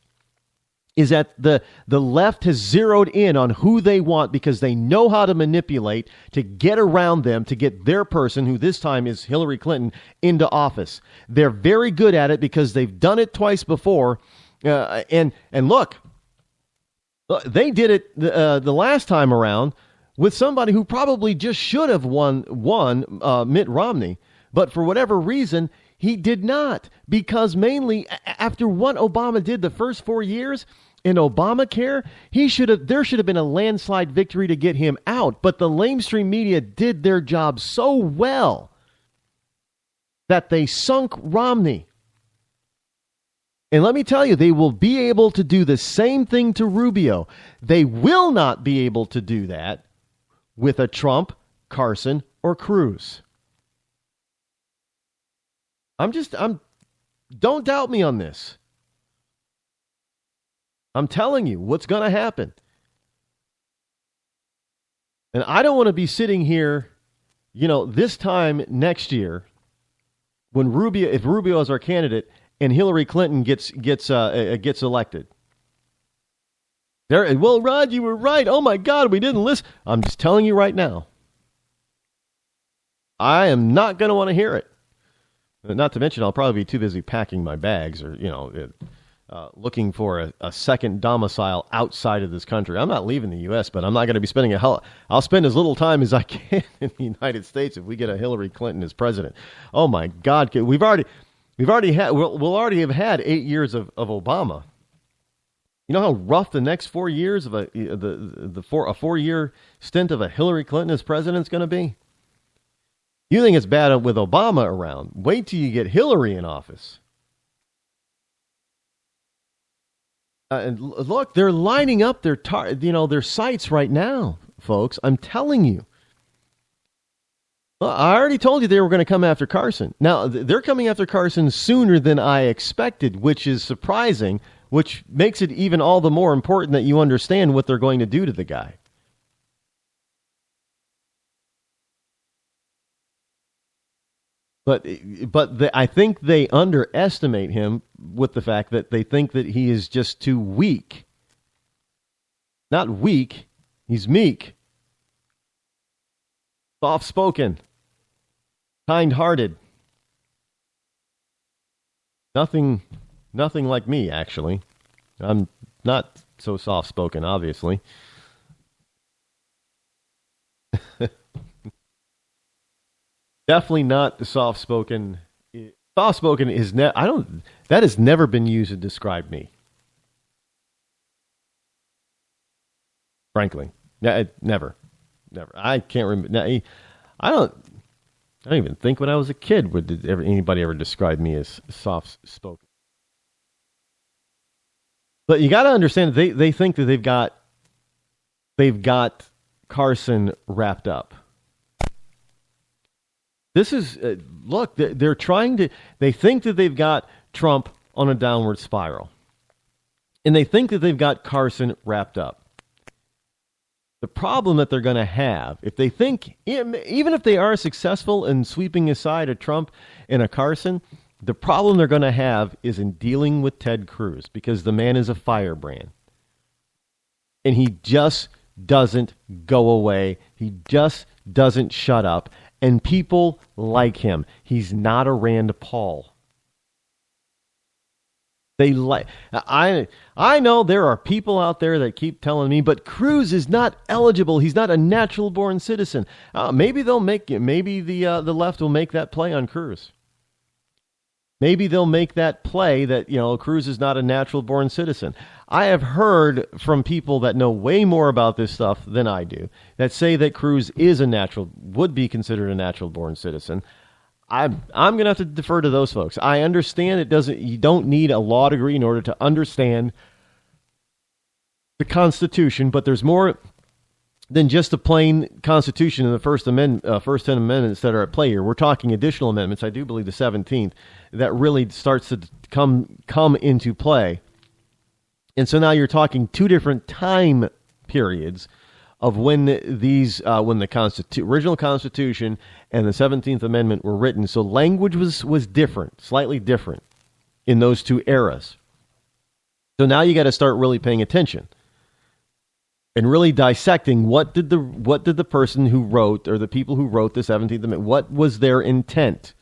that the left has zeroed in on who they want because they know how to manipulate to get around them, to get their person, who this time is Hillary Clinton, into office. They're very good at it because they've done it twice before. And look, they did it the last time around with somebody who probably just should have won Mitt Romney. But for whatever reason, he did not, because mainly after what Obama did the first 4 years in Obamacare, there should have been a landslide victory to get him out. But the lamestream media did their job so well that they sunk Romney. And let me tell you, they will be able to do the same thing to Rubio. They will not be able to do that with a Trump, Carson, or Cruz. Don't doubt me on this. I'm telling you what's going to happen. And I don't want to be sitting here, this time next year when if Rubio is our candidate and Hillary Clinton gets elected. Well, Rod, you were right. Oh my God, we didn't listen. I'm just telling you right now. I am not going to want to hear it. Not to mention, I'll probably be too busy packing my bags or, looking for a second domicile outside of this country. I'm not leaving the U.S., but I'm not going to be spending I'll spend as little time as I can in the United States if we get a Hillary Clinton as president. Oh my God, we'll already have had 8 years of Obama. You know how rough the next 4 years of a 4-year stint of a Hillary Clinton as president is going to be? You think it's bad with Obama around? Wait till you get Hillary in office. And look, they're lining up their sights right now, folks. I'm telling you. Well, I already told you they were going to come after Carson. Now, they're coming after Carson sooner than I expected, which is surprising, which makes it even all the more important that you understand what they're going to do to the guy. But I think they underestimate him with the fact that they think that he is just too weak. Not weak, he's meek. Soft-spoken. Kind-hearted. Nothing like me, actually. I'm not so soft-spoken, obviously. Definitely not the soft-spoken Soft-spoken is that has never been used to describe me. Frankly, never. I can't remember. I don't even think when I was a kid would anybody ever describe me as soft-spoken. But you got to understand, they think that they've got Carson wrapped up. This is look. They're trying to. They think that they've got Trump on a downward spiral, and they think that they've got Carson wrapped up. The problem that they're going to have, if they think, even if they are successful in sweeping aside a Trump and a Carson, the problem they're going to have is in dealing with Ted Cruz, because the man is a firebrand. And he just doesn't go away. He just doesn't shut up. And people like him. He's not a Rand Paul. I know there are people out there that keep telling me, but Cruz is not eligible. He's not a natural born citizen. Maybe they'll make it. Maybe the left will make that play on Cruz. Maybe they'll make that play that, Cruz is not a natural born citizen. I have heard from people that know way more about this stuff than I do that say that Cruz is would be considered a natural born citizen. I'm going to have to defer to those folks. I understand you don't need a law degree in order to understand the Constitution, but there's more than just the plain Constitution and the first 10 amendments that are at play here. We're talking additional amendments. I do believe the 17th that really starts to come into play. And so now you're talking two different time periods of when the original Constitution and the 17th Amendment were written. So language was different, slightly different in those two eras. So now you got to start really paying attention and really dissecting what did the person who wrote, or the people who wrote the 17th Amendment, what was their intent?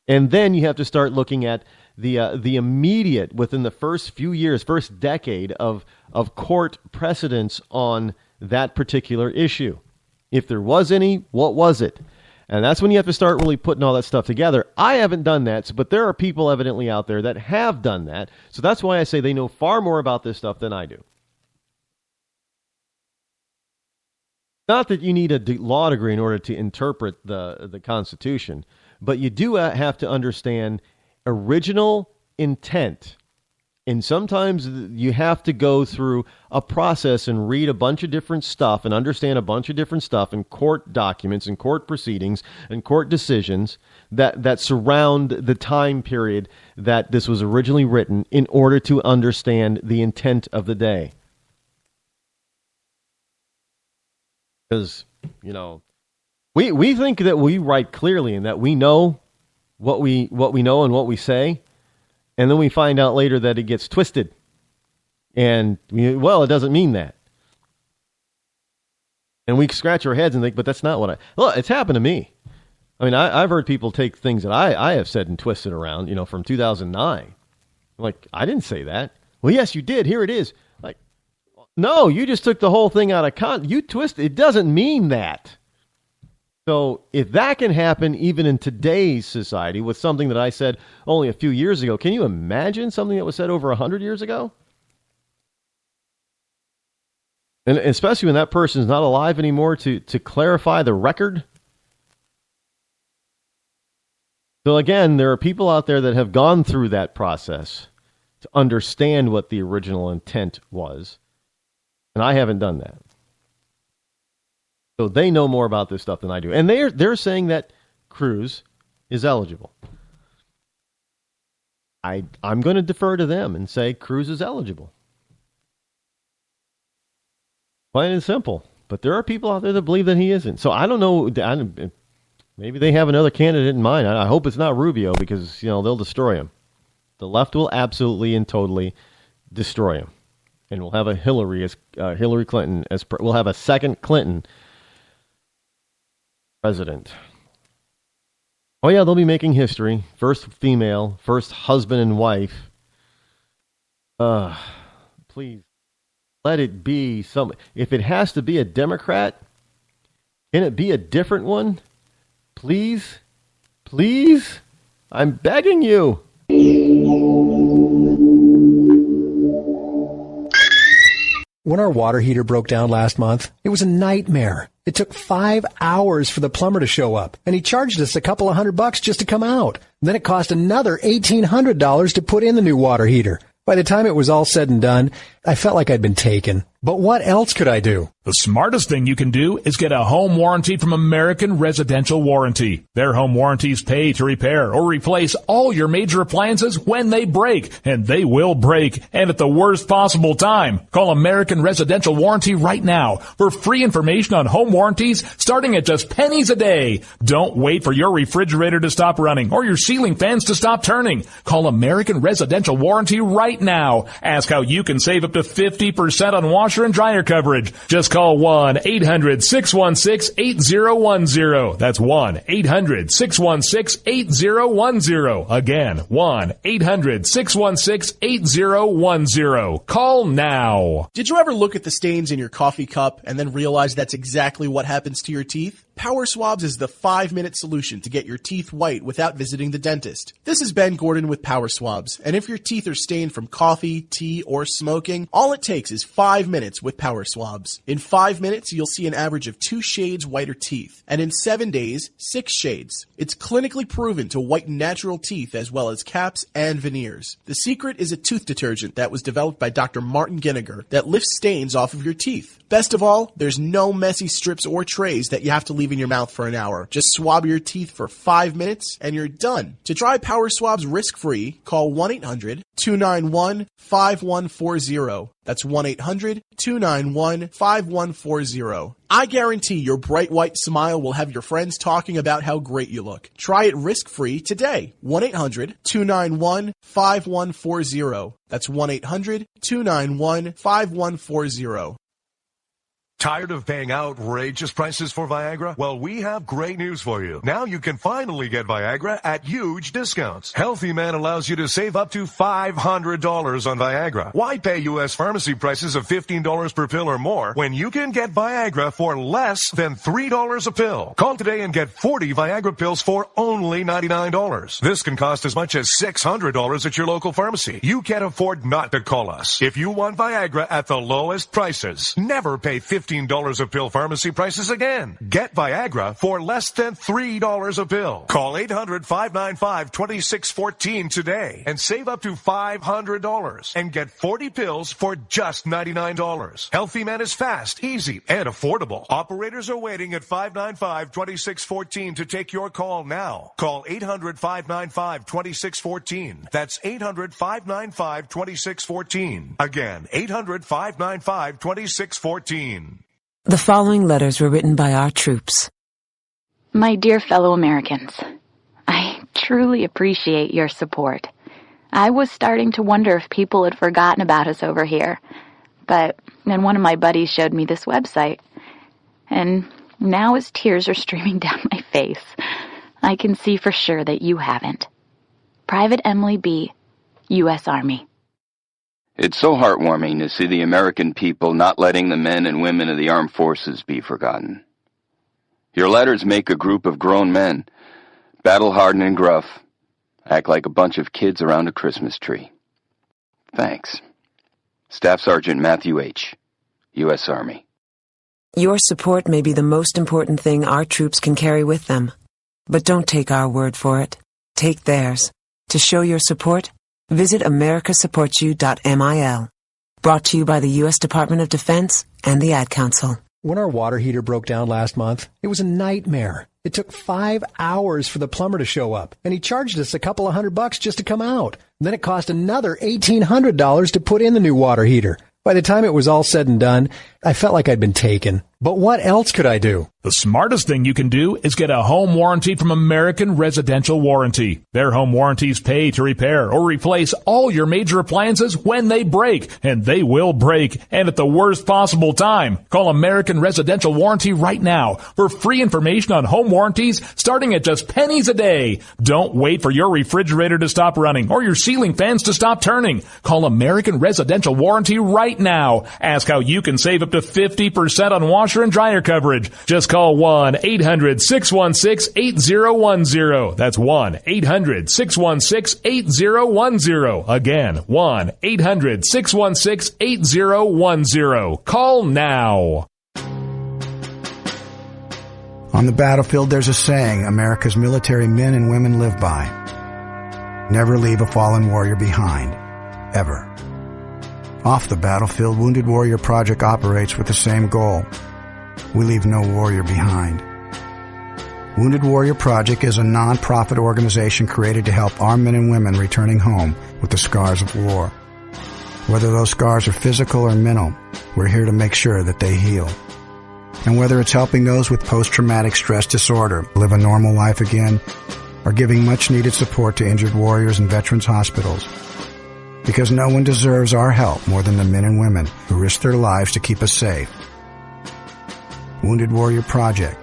And then you have to start looking at the immediate, within the first few years, first decade of court precedents on that particular issue. If there was any, what was it? And that's when you have to start really putting all that stuff together. I haven't done that, but there are people evidently out there that have done that. So that's why I say they know far more about this stuff than I do. Not that you need a law degree in order to interpret the Constitution, but you do have to understand original intent. And sometimes you have to go through a process and read a bunch of different stuff and understand a bunch of different stuff in court documents and court proceedings and court decisions that surround the time period that this was originally written in order to understand the intent of the day. Because, we think that we write clearly and that we know what we know and what we say. And then we find out later that it gets twisted. And, it doesn't mean that. And we scratch our heads and think, but that's not what Look, it's happened to me. I mean, I've heard people take things that I have said and twist it around, from 2009. I'm like, I didn't say that. Well, yes, you did. Here it is. Like, no, you just took the whole thing out of context. You twisted. It doesn't mean that. So if that can happen even in today's society with something that I said only a few years ago, can you imagine something that was said over 100 years ago? And especially when that person is not alive anymore to clarify the record. So again, there are people out there that have gone through that process to understand what the original intent was. And I haven't done that. So they know more about this stuff than I do. And they're saying that Cruz is eligible. I'm going to defer to them and say Cruz is eligible. Plain and simple. But there are people out there that believe that he isn't. So I don't know. Maybe they have another candidate in mind. I hope it's not Rubio, because they'll destroy him. The left will absolutely and totally destroy him. And we'll have a Hillary Clinton we'll have a second Clinton president. Oh yeah, they'll be making history. First female, first husband and wife. Please let it be some. If it has to be a Democrat, can it be a different one? Please. I'm begging you. When our water heater broke down last month, it was a nightmare. It took 5 hours for the plumber to show up, and he charged us a couple of $100 just to come out. And then it cost another $1,800 to put in the new water heater. By the time it was all said and done, I felt like I'd been taken. But what else could I do? The smartest thing you can do is get a home warranty from American Residential Warranty. Their home warranties pay to repair or replace all your major appliances when they break, and they will break, and at the worst possible time. Call American Residential Warranty right now for free information on home warranties starting at just pennies a day. Don't wait for your refrigerator to stop running or your ceiling fans to stop turning. Call American Residential Warranty right now. Ask how you can save up to 50% on washer and dryer coverage. Just call 1-800-616-8010. That's 1-800-616-8010. Again, 1-800-616-8010. Call now. Did you ever look at the stains in your coffee cup and then realize that's exactly what happens to your teeth? Power Swabs is the 5-minute solution to get your teeth white without visiting the dentist. This is Ben Gordon with Power Swabs, and if your teeth are stained from coffee, tea, or smoking, all it takes is 5 minutes with Power Swabs. In 5 minutes, you'll see an average of 2 shades whiter teeth, and in 7 days, 6 shades. It's clinically proven to whiten natural teeth as well as caps and veneers. The secret is a tooth detergent that was developed by Dr. Martin Ginniger that lifts stains off of your teeth. Best of all, there's no messy strips or trays that you have to leave in your mouth for an hour. Just swab your teeth for 5 minutes and you're done. To try Power Swabs risk-free, call 1-800-291-5140. That's 1-800-291-5140. I guarantee your bright white smile will have your friends talking about how great you look. Try it risk-free today. 1-800-291-5140. That's 1-800-291-5140. Tired of paying outrageous prices for Viagra? Well, we have great news for you. Now you can finally get Viagra at huge discounts. Healthy Man allows you to save up to $500 on Viagra. Why pay U.S. pharmacy prices of $15 per pill or more when you can get Viagra for less than $3 a pill? Call today and get 40 Viagra pills for only $99. This can cost as much as $600 at your local pharmacy. You can't afford not to call us. If you want Viagra at the lowest prices, never pay $15 a pill pharmacy prices again. Get Viagra for less than $3 a pill. Call 800-595-2614 today and save up to $500 and get 40 pills for just $99. Healthy Man is fast, easy, and affordable. Operators are waiting at 595-2614 to take your call now. Call 800-595-2614. That's 800-595-2614. Again, 800-595-2614. The following letters were written by our troops. My dear fellow Americans, I truly appreciate your support. I was starting to wonder if people had forgotten about us over here, but then one of my buddies showed me this website, and now as tears are streaming down my face, I can see for sure that you haven't. Private Emily B., U.S. Army. It's so heartwarming to see the American people not letting the men and women of the armed forces be forgotten. Your letters make a group of grown men, battle-hardened and gruff, act like a bunch of kids around a Christmas tree. Thanks. Staff Sergeant Matthew H., U.S. Army. Your support may be the most important thing our troops can carry with them. But don't take our word for it. Take theirs. To show your support, visit americasupportsyou.mil. Brought to you by the U.S. Department of Defense and the Ad Council. When our water heater broke down last month, it was a nightmare. It took 5 hours for the plumber to show up, and he charged us a couple of $100 just to come out. And then it cost another $1,800 to put in the new water heater. By the time it was all said and done, I felt like I'd been taken. But what else could I do? The smartest thing you can do is get a home warranty from American Residential Warranty. Their home warranties pay to repair or replace all your major appliances when they break, and they will break, and at the worst possible time. Call American Residential Warranty right now for free information on home warranties starting at just pennies a day. Don't wait for your refrigerator to stop running or your ceiling fans to stop turning. Call American Residential Warranty right now. Ask how you can save up to to 50% on washer and dryer coverage. Just call 1-800-616-8010. That's 1-800-616-8010. Again, 1-800-616-8010. Call now. On the battlefield, there's a saying America's military men and women live by. Never leave a fallen warrior behind. Ever. Off the battlefield, Wounded Warrior Project operates with the same goal. We leave no warrior behind. Wounded Warrior Project is a non-profit organization created to help our men and women returning home with the scars of war. Whether those scars are physical or mental, we're here to make sure that they heal. And whether it's helping those with post-traumatic stress disorder live a normal life again, or giving much-needed support to injured warriors in veterans' hospitals. Because no one deserves our help more than the men and women who risk their lives to keep us safe. Wounded Warrior Project.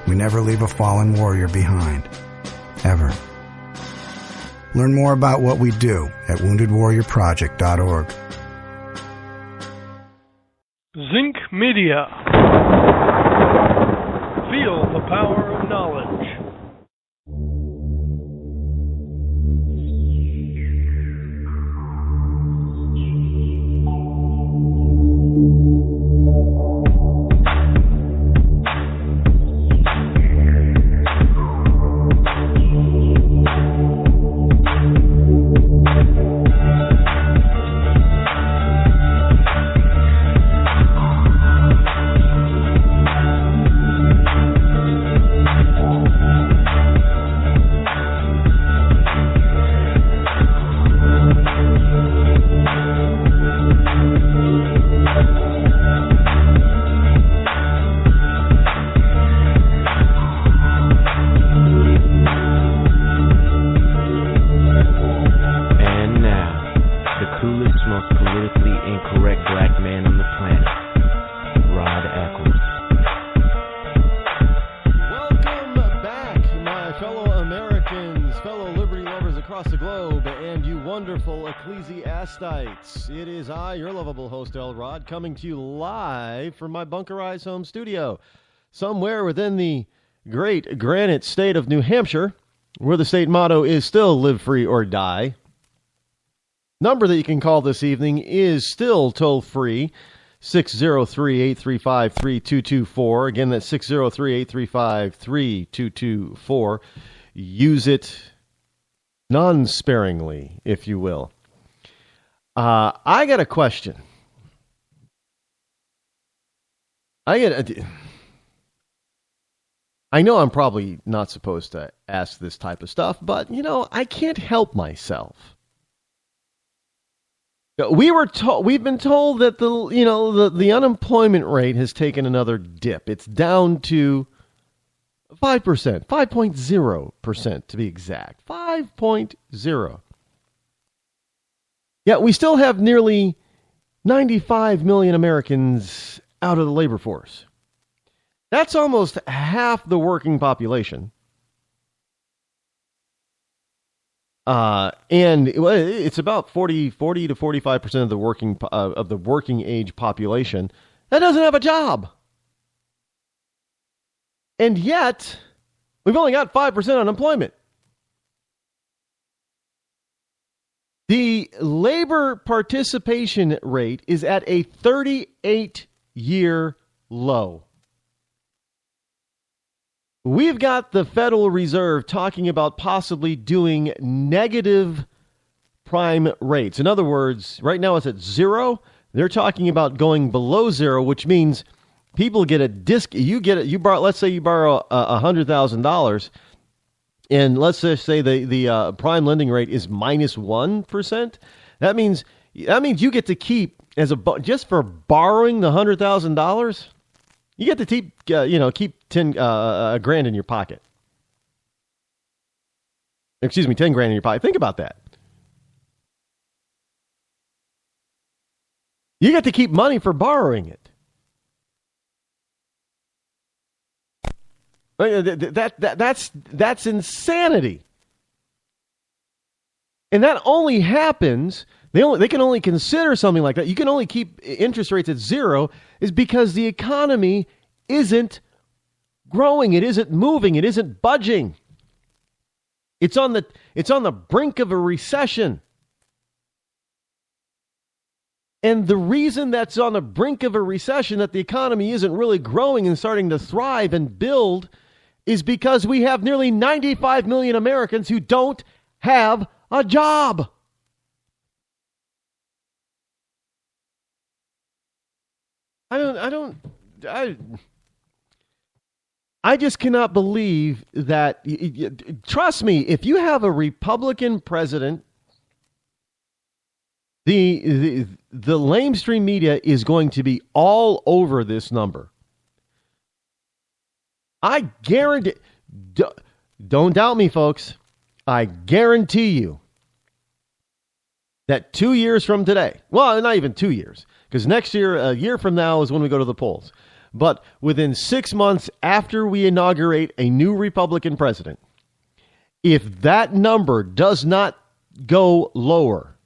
We never leave a fallen warrior behind. Ever. Learn more about what we do at woundedwarriorproject.org. Zinc Media. Feel the power of knowledge. It is I, your lovable host, Rod, coming to you live from my bunkerized home studio, somewhere within the great granite state of New Hampshire, where the state motto is still live free or die. Number that you can call this evening is still toll-free, 603-835-3224. Again, that's 603-835-3224. Use it non-sparingly, if you will. I got a question. I know I'm probably not supposed to ask this type of stuff, but, I can't help myself. We've been told that the unemployment rate has taken another dip. It's down to 5%, 5.0% to be exact. 5.0. Yet we still have nearly 95 million Americans out of the labor force. That's almost half the working population. And it's about 40 to 45% of the working age population that doesn't have a job. And yet, we've only got 5% unemployment. The labor participation rate is at a 38-year low. We've got the Federal Reserve talking about possibly doing negative prime rates. In other words, right now it's at zero. They're talking about going below zero, which means people get a let's say you borrow $100,000. And let's just say the prime lending rate is minus 1%. That means you get to keep just for borrowing the $100,000. You get to keep 10 grand in your pocket. Excuse me, 10 grand in your pocket. Think about that. You get to keep money for borrowing it. That's insanity. And that only happens They can only consider something like that. You can only keep interest rates at zero is because the economy isn't growing. It isn't moving. It isn't budging. It's on the brink of a recession. And the reason that's on the brink of a recession, that the economy isn't really growing and starting to thrive and build, is because we have nearly 95 million Americans who don't have a job. I just cannot believe that. Trust me, if you have a Republican president, the lamestream media is going to be all over this number. I guarantee. Don't doubt me, folks. I guarantee you that 2 years from today, well, not even 2 years, because next year, a year from now is when we go to the polls. But within 6 months after we inaugurate a new Republican president, if that number does not go lower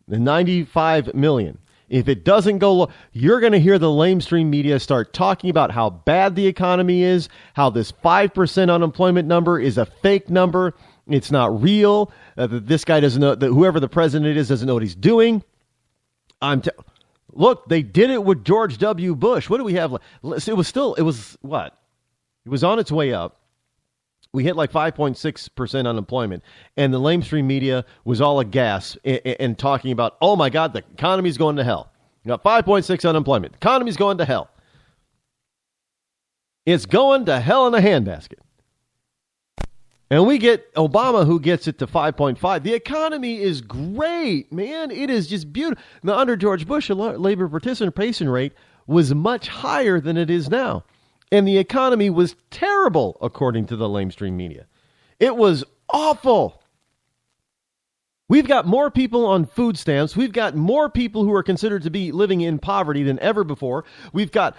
than 95 million, if it doesn't go low, you're going to hear the lamestream media start talking about how bad the economy is, how this 5% unemployment number is a fake number, it's not real, that this guy doesn't know, that whoever the president is doesn't know what he's doing. Look, they did it with George W. Bush. What do we have? It was on its way up. We hit like 5.6% unemployment. And the lamestream media was all aghast and talking about, oh my God, the economy's going to hell. You got 5.6 unemployment. The economy's going to hell. It's going to hell in a handbasket. And we get Obama, who gets it to 5.5. The economy is great, man. It is just beautiful. Now, under George Bush, the labor participation rate was much higher than it is now. And the economy was terrible, according to the lamestream media. It was awful. We've got more people on food stamps. We've got more people who are considered to be living in poverty than ever before. We've got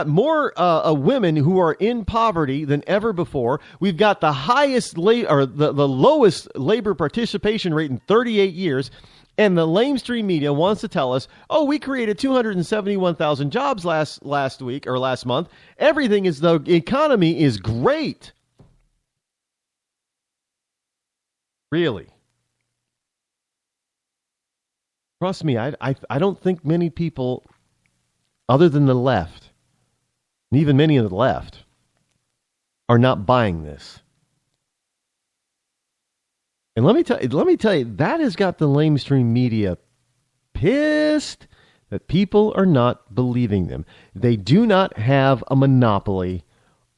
more women who are in poverty than ever before. We've got the highest the lowest labor participation rate in 38 years. And the lamestream media wants to tell us, oh, we created 271,000 jobs last week or last month. Everything is, the economy is great. Really? Trust me, I don't think many people, other than the left, and even many of the left, are not buying this. And let me tell you, that has got the lamestream media pissed that people are not believing them. They do not have a monopoly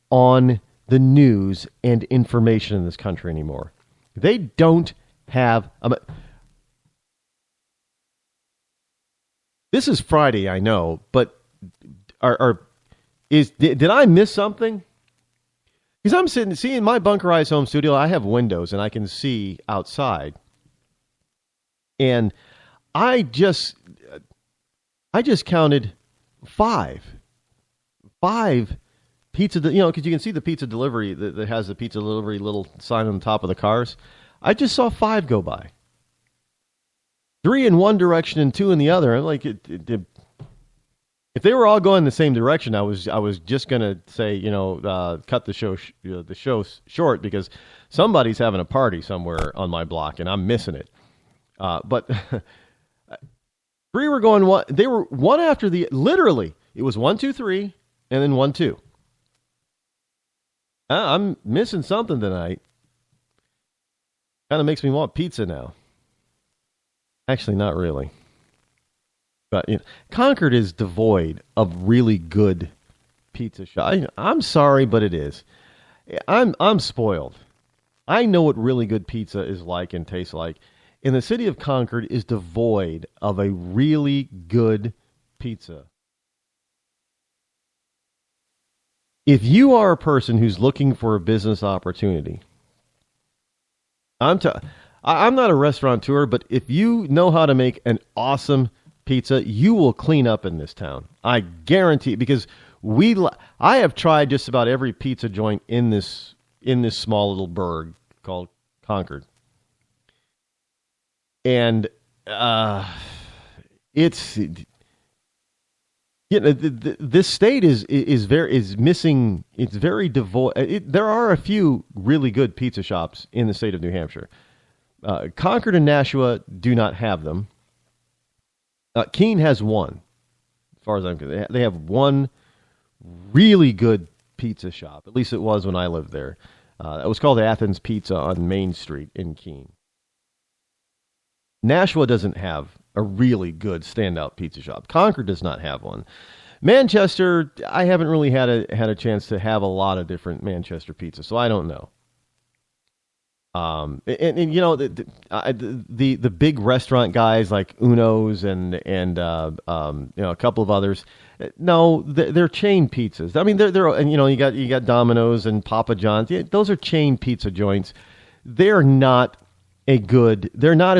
on the news and information in this country anymore. They don't have This is Friday, I know, but did I miss something? Because I'm seeing my bunkerized home studio. I have windows and I can see outside, and I just counted five pizza. Because you can see the pizza delivery that has the pizza delivery little sign on the top of the cars. I just saw 5 go by. 3 in one direction and 2 in the other. I'm like, if they were all going the same direction, I was just gonna say, cut the show short because somebody's having a party somewhere on my block and I'm missing it. But 3 were going one. They were one after the. Literally, it was 1, 2, 3, and then 1, 2. I'm missing something tonight. Kind of makes me want pizza now. Actually, not really. But Concord is devoid of really good pizza shops. I'm sorry, but it is. I'm spoiled. I know what really good pizza is like and tastes like. And the city of Concord is devoid of a really good pizza. If you are a person who's looking for a business opportunity, I'm not a restaurateur, but if you know how to make an awesome pizza, you will clean up in this town. I guarantee it, because I have tried just about every pizza joint in this small little burg called Concord. And It's this state is missing. It's very devoid. There are a few really good pizza shops in the state of New Hampshire. Concord and Nashua do not have them. Keene has one, as far as I'm concerned. They have one really good pizza shop. At least it was when I lived there. It was called Athens Pizza on Main Street in Keene. Nashua doesn't have a really good standout pizza shop. Concord does not have one. Manchester, I haven't really had a chance to have a lot of different Manchester pizza, so I don't know. And you know the big restaurant guys like Uno's and you know, a couple of others. No, they're chain pizzas. I mean, they're and you know, you got Domino's and Papa John's. Yeah, those are chain pizza joints. They're not as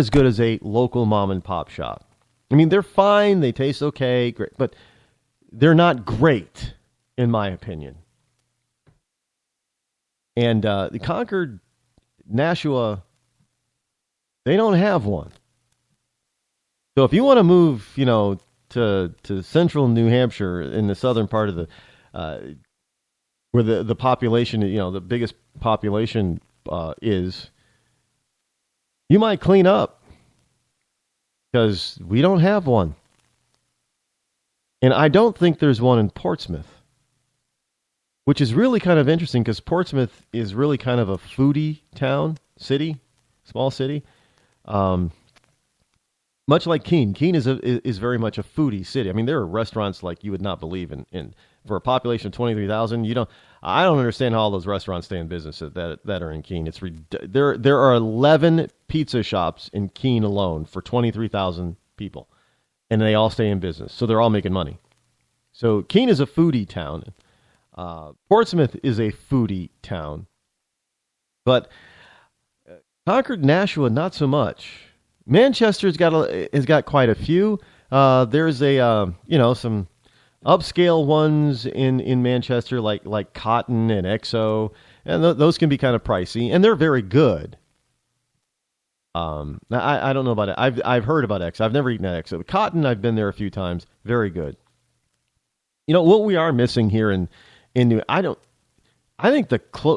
good as a local mom and pop shop. I mean, they're fine. They taste okay, great, but they're not great in my opinion. And the Concord, Nashua, they don't have one. So if you want to move, you know, to central New Hampshire in the southern part of the where the population, you know, the biggest population is, you might clean up because we don't have one. And I don't think there's one in Portsmouth, which is really kind of interesting because Portsmouth is really kind of a foodie city, small city. Much like Keene. Keene is very much a foodie city. I mean, there are restaurants like you would not believe in for a population of 23,000. I don't understand how all those restaurants stay in business that are in Keene. There are 11 pizza shops in Keene alone for 23,000 people, and they all stay in business. So they're all making money. So Keene is a foodie town. Portsmouth is a foodie town, but Concord, Nashua, not so much. Manchester's has got quite a few. There's some upscale ones in Manchester like Cotton and XO, and those can be kind of pricey, and they're very good. I don't know about it. I've heard about XO. I've never eaten at XO. Cotton, I've been there a few times. Very good. You know what we are missing here in New. I think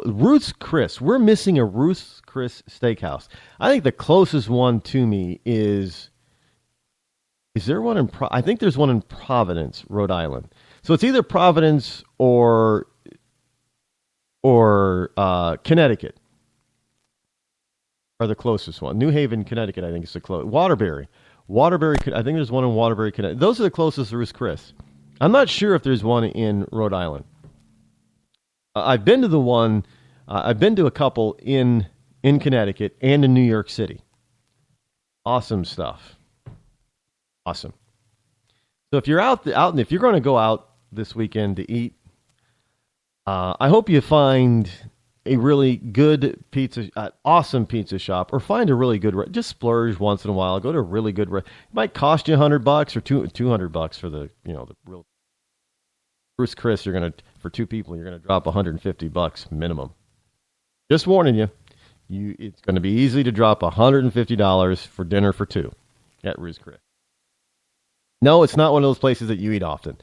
Ruth's Chris. We're missing a Ruth's Chris Steakhouse. I think the closest one to me is there one in? I think there's one in Providence, Rhode Island. So it's either Providence or Connecticut are the closest one. New Haven, Connecticut, I think is the closest. Waterbury. I think there's one in Waterbury, Connecticut. Those are the closest to Ruth's Chris. I'm not sure if there's one in Rhode Island. I've been to the one. I've been to a couple in Connecticut and in New York City. Awesome stuff. Awesome. So if you're out and if you're going to go out this weekend to eat, I hope you find a really good awesome pizza shop, or find a really good. Just splurge once in a while. Go to a really good. It might cost you $100 or $200 for the real Bruce Chris. You're gonna, for two people, you're gonna drop $150 minimum. Just warning you, it's going to be easy to drop $150 for dinner for two at Ruth's Chris. No, it's not one of those places that you eat often.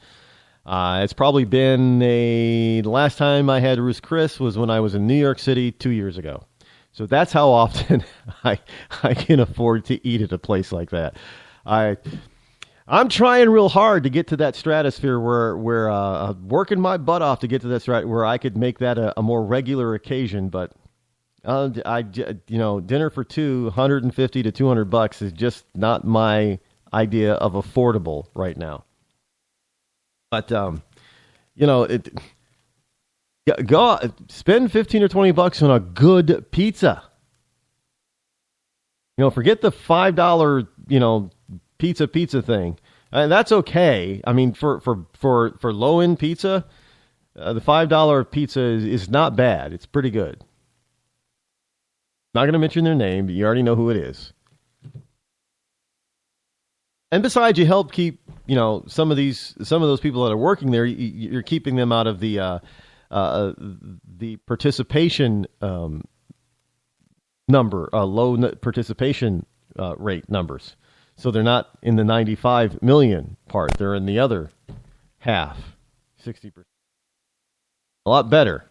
It's probably been the last time I had Ruth's Chris was when I was in New York City 2 years ago. So that's how often I can afford to eat at a place like that. I'm trying real hard to get to that stratosphere where working my butt off to get to that where I could make that a more regular occasion. But dinner for two, $150 to $200 is just not my idea of affordable right now. But go spend $15 or $20 on a good pizza. Forget the $5 pizza thing. That's okay. I mean, for low end pizza, the $5 pizza is not bad. It's pretty good. Not going to mention their name, but you already know who it is. And besides, you help keep some of those people that are working there. You're keeping them out of the participation number, low participation rate numbers. So they're not in the 95 million part. They're in the other half, 60%. A lot better.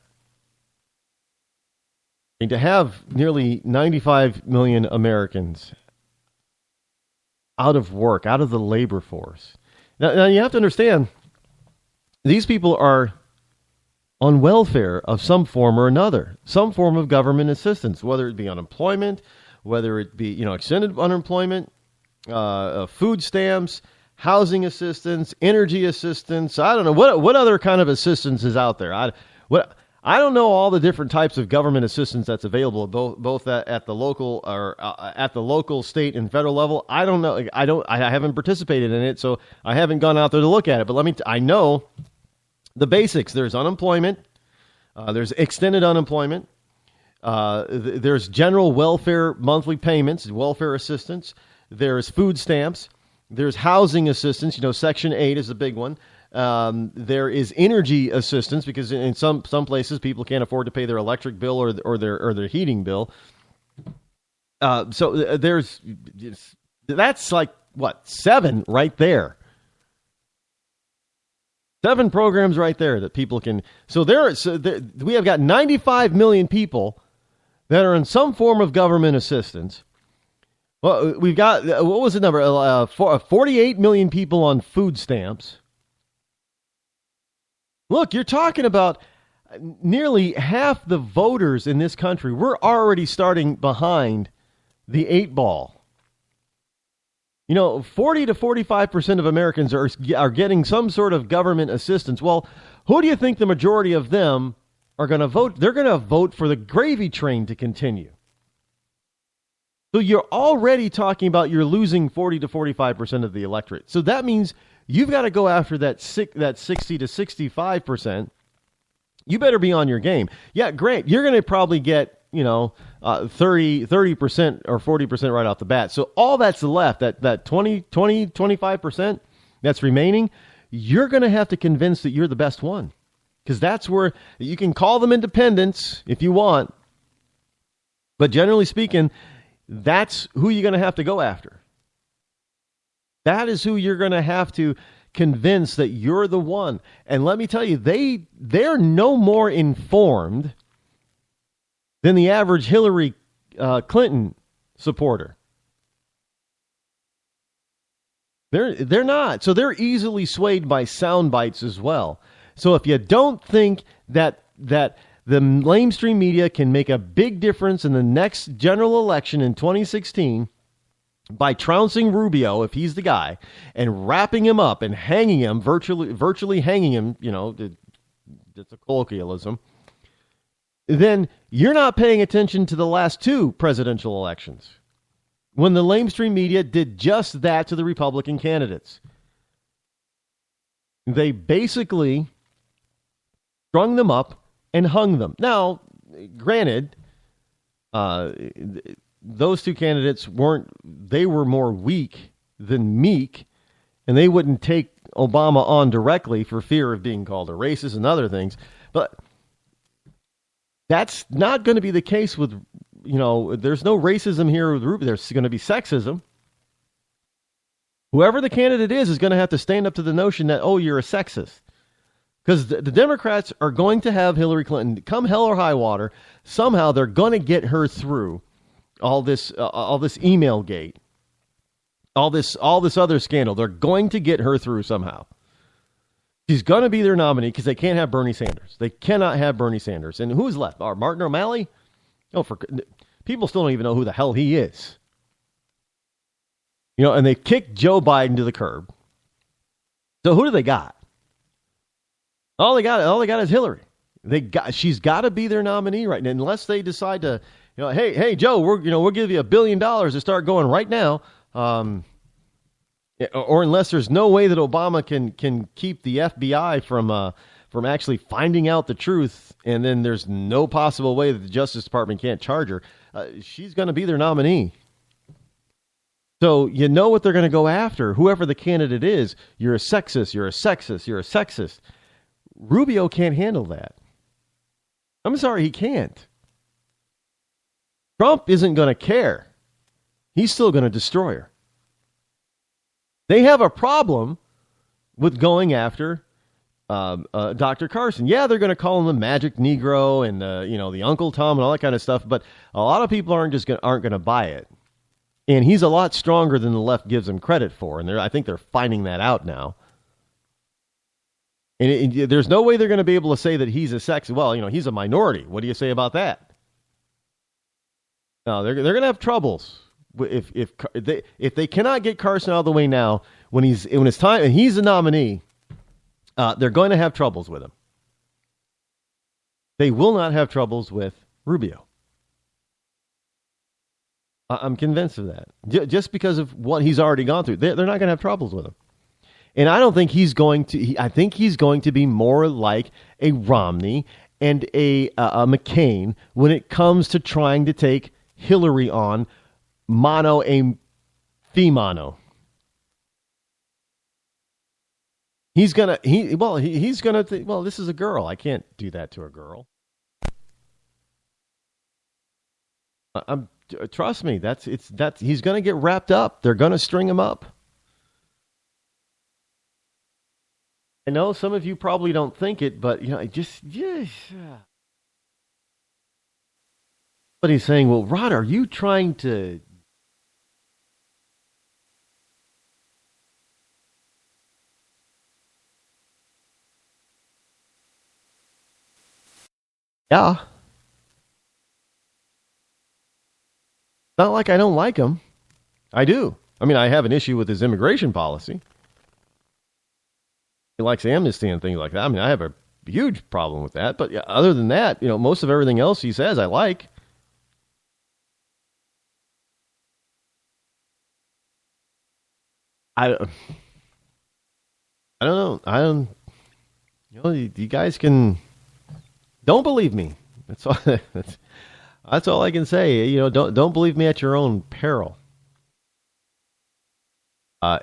And to have nearly 95 million Americans out of work, out of the labor force. Now you have to understand, these people are on welfare of some form or another, some form of government assistance, whether it be unemployment, whether it be extended unemployment, food stamps, housing assistance, energy assistance. I don't know what other kind of assistance is out there. I don't know all the different types of government assistance that's available, both at the local or at the local, state, and federal level. I don't know. I haven't participated in it, so I haven't gone out there to look at it. But I know the basics. There's unemployment. There's extended unemployment. There's general welfare monthly payments, welfare assistance. There's food stamps. There's housing assistance. Section 8 is the big one. There is energy assistance because in some places people can't afford to pay their electric bill or their heating bill. So that's like 7 right there. 7 programs right there that people can. We have got 95 million people that are in some form of government assistance. Well, we've got, what was the number? 48 million people on food stamps. Look, you're talking about nearly half the voters in this country. We're already starting behind the 8 ball. 40 to 45% of Americans are getting some sort of government assistance. Well, who do you think the majority of them are going to vote? They're going to vote for the gravy train to continue. So you're already talking about you're losing 40 to 45% of the electorate. So that means you've got to go after that 60 to 65%. You better be on your game. Yeah, great. You're going to probably get, 30% or 40% right off the bat. So all that's left, that 25% that's remaining, you're going to have to convince that you're the best one. Because that's where you can call them independents if you want. But generally speaking, that's who you're going to have to go after. That is who you're going to have to convince that you're the one. And let me tell you, they're no more informed than the average Hillary Clinton supporter. They're not. So they're easily swayed by sound bites as well. So if you don't think that the mainstream media can make a big difference in the next general election in 2016 by trouncing Rubio, if he's the guy, and wrapping him up and hanging him, virtually hanging him, it's a colloquialism, then you're not paying attention to the last 2 presidential elections, when the mainstream media did just that to the Republican candidates. They basically strung them up and hung them. Now, granted, those 2 candidates were more weak than meek, and they wouldn't take Obama on directly for fear of being called a racist and other things. But that's not going to be the case with, there's no racism here with Rubio. There's going to be sexism. Whoever the candidate is going to have to stand up to the notion that, you're a sexist. Because the Democrats are going to have Hillary Clinton, come hell or high water, somehow they're going to get her through all this email gate, all this other scandal. They're going to get her through somehow. She's going to be their nominee because they can't have Bernie Sanders. They cannot have Bernie Sanders. And who's left? Martin O'Malley? People still don't even know who the hell he is. And they kicked Joe Biden to the curb. So who do they got? All they got is Hillary. She's got to be their nominee right now, unless they decide to, hey Joe, we'll give you $1 billion to start going right now, or unless there's no way that Obama can keep the FBI from actually finding out the truth, and then there's no possible way that the Justice Department can't charge her. She's going to be their nominee. So you know what they're going to go after. Whoever the candidate is, you're a sexist, you're a sexist, you're a sexist. Rubio can't handle that. I'm sorry, he can't. Trump isn't going to care. He's still going to destroy her. They have a problem with going after Dr. Carson. Yeah, they're going to call him the Magic Negro and the Uncle Tom and all that kind of stuff, but a lot of people aren't going to buy it. And he's a lot stronger than the left gives him credit for, and I think they're finding that out now. And there's no way they're going to be able to say that he's a sex. Well, he's a minority. What do you say about that? No, they're going to have troubles if they cannot get Carson out of the way now when it's time and he's a nominee. They're going to have troubles with him. They will not have troubles with Rubio. I'm convinced of that. Just because of what he's already gone through, they're not going to have troubles with him. And I don't think he's going to. I think he's going to be more like a Romney and a McCain when it comes to trying to take Hillary on mano a mano. He's gonna. He's gonna. This is a girl. I can't do that to a girl. Trust me. That's he's gonna get wrapped up. They're gonna string him up. I know some of you probably don't think it, but just. But he's saying, "Well, Rod, are you trying to?" Yeah. Not like I don't like him. I do. I mean, I have an issue with his immigration policy. He likes amnesty and things like that. I mean, I have a huge problem with that. But other than that, most of everything else he says I like. I don't know. You guys can don't believe me. That's all. That's all I can say. Don't believe me at your own peril.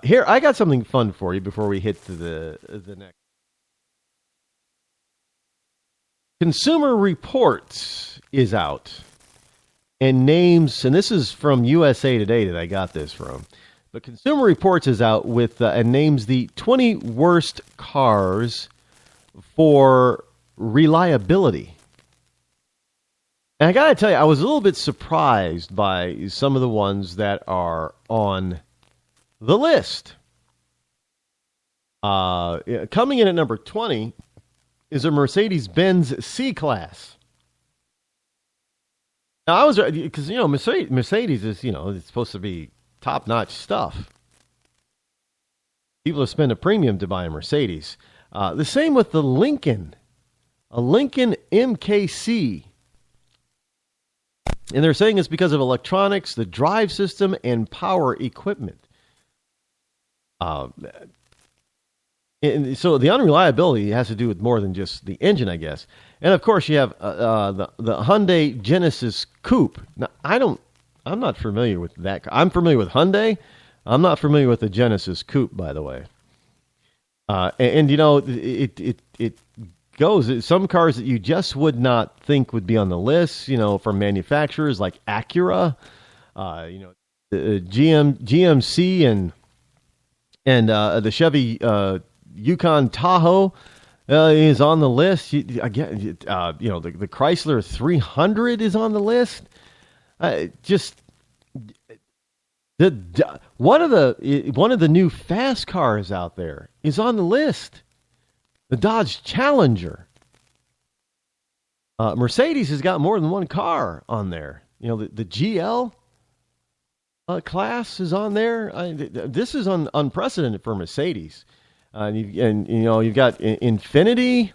Here, I got something fun for you before we hit to the next. Consumer Reports is out and names, and this is from USA Today that I got this from. But Consumer Reports is out with and names the 20 worst cars for reliability. And I got to tell you, I was a little bit surprised by some of the ones that are on the list. Coming in at number 20 is a Mercedes-Benz C-Class. Now, I was, because, Mercedes is, it's supposed to be top-notch stuff. People have spent a premium to buy a Mercedes. The same with the Lincoln. A Lincoln MKC. And they're saying it's because of electronics, the drive system, and power equipment. And so the unreliability has to do with more than just the engine, I guess. And of course, you have the Hyundai Genesis Coupe. Now, I'm not familiar with that. I'm familiar with Hyundai. I'm not familiar with the Genesis Coupe, by the way. It goes some cars that you just would not think would be on the list. From manufacturers like Acura, GMC, and the Chevy Yukon Tahoe is on the list. The Chrysler 300 is on the list. One of the new fast cars out there is on the list. The Dodge Challenger. Mercedes has got more than one car on there. The GL class is on there. This is unprecedented for Mercedes. You've got Infiniti.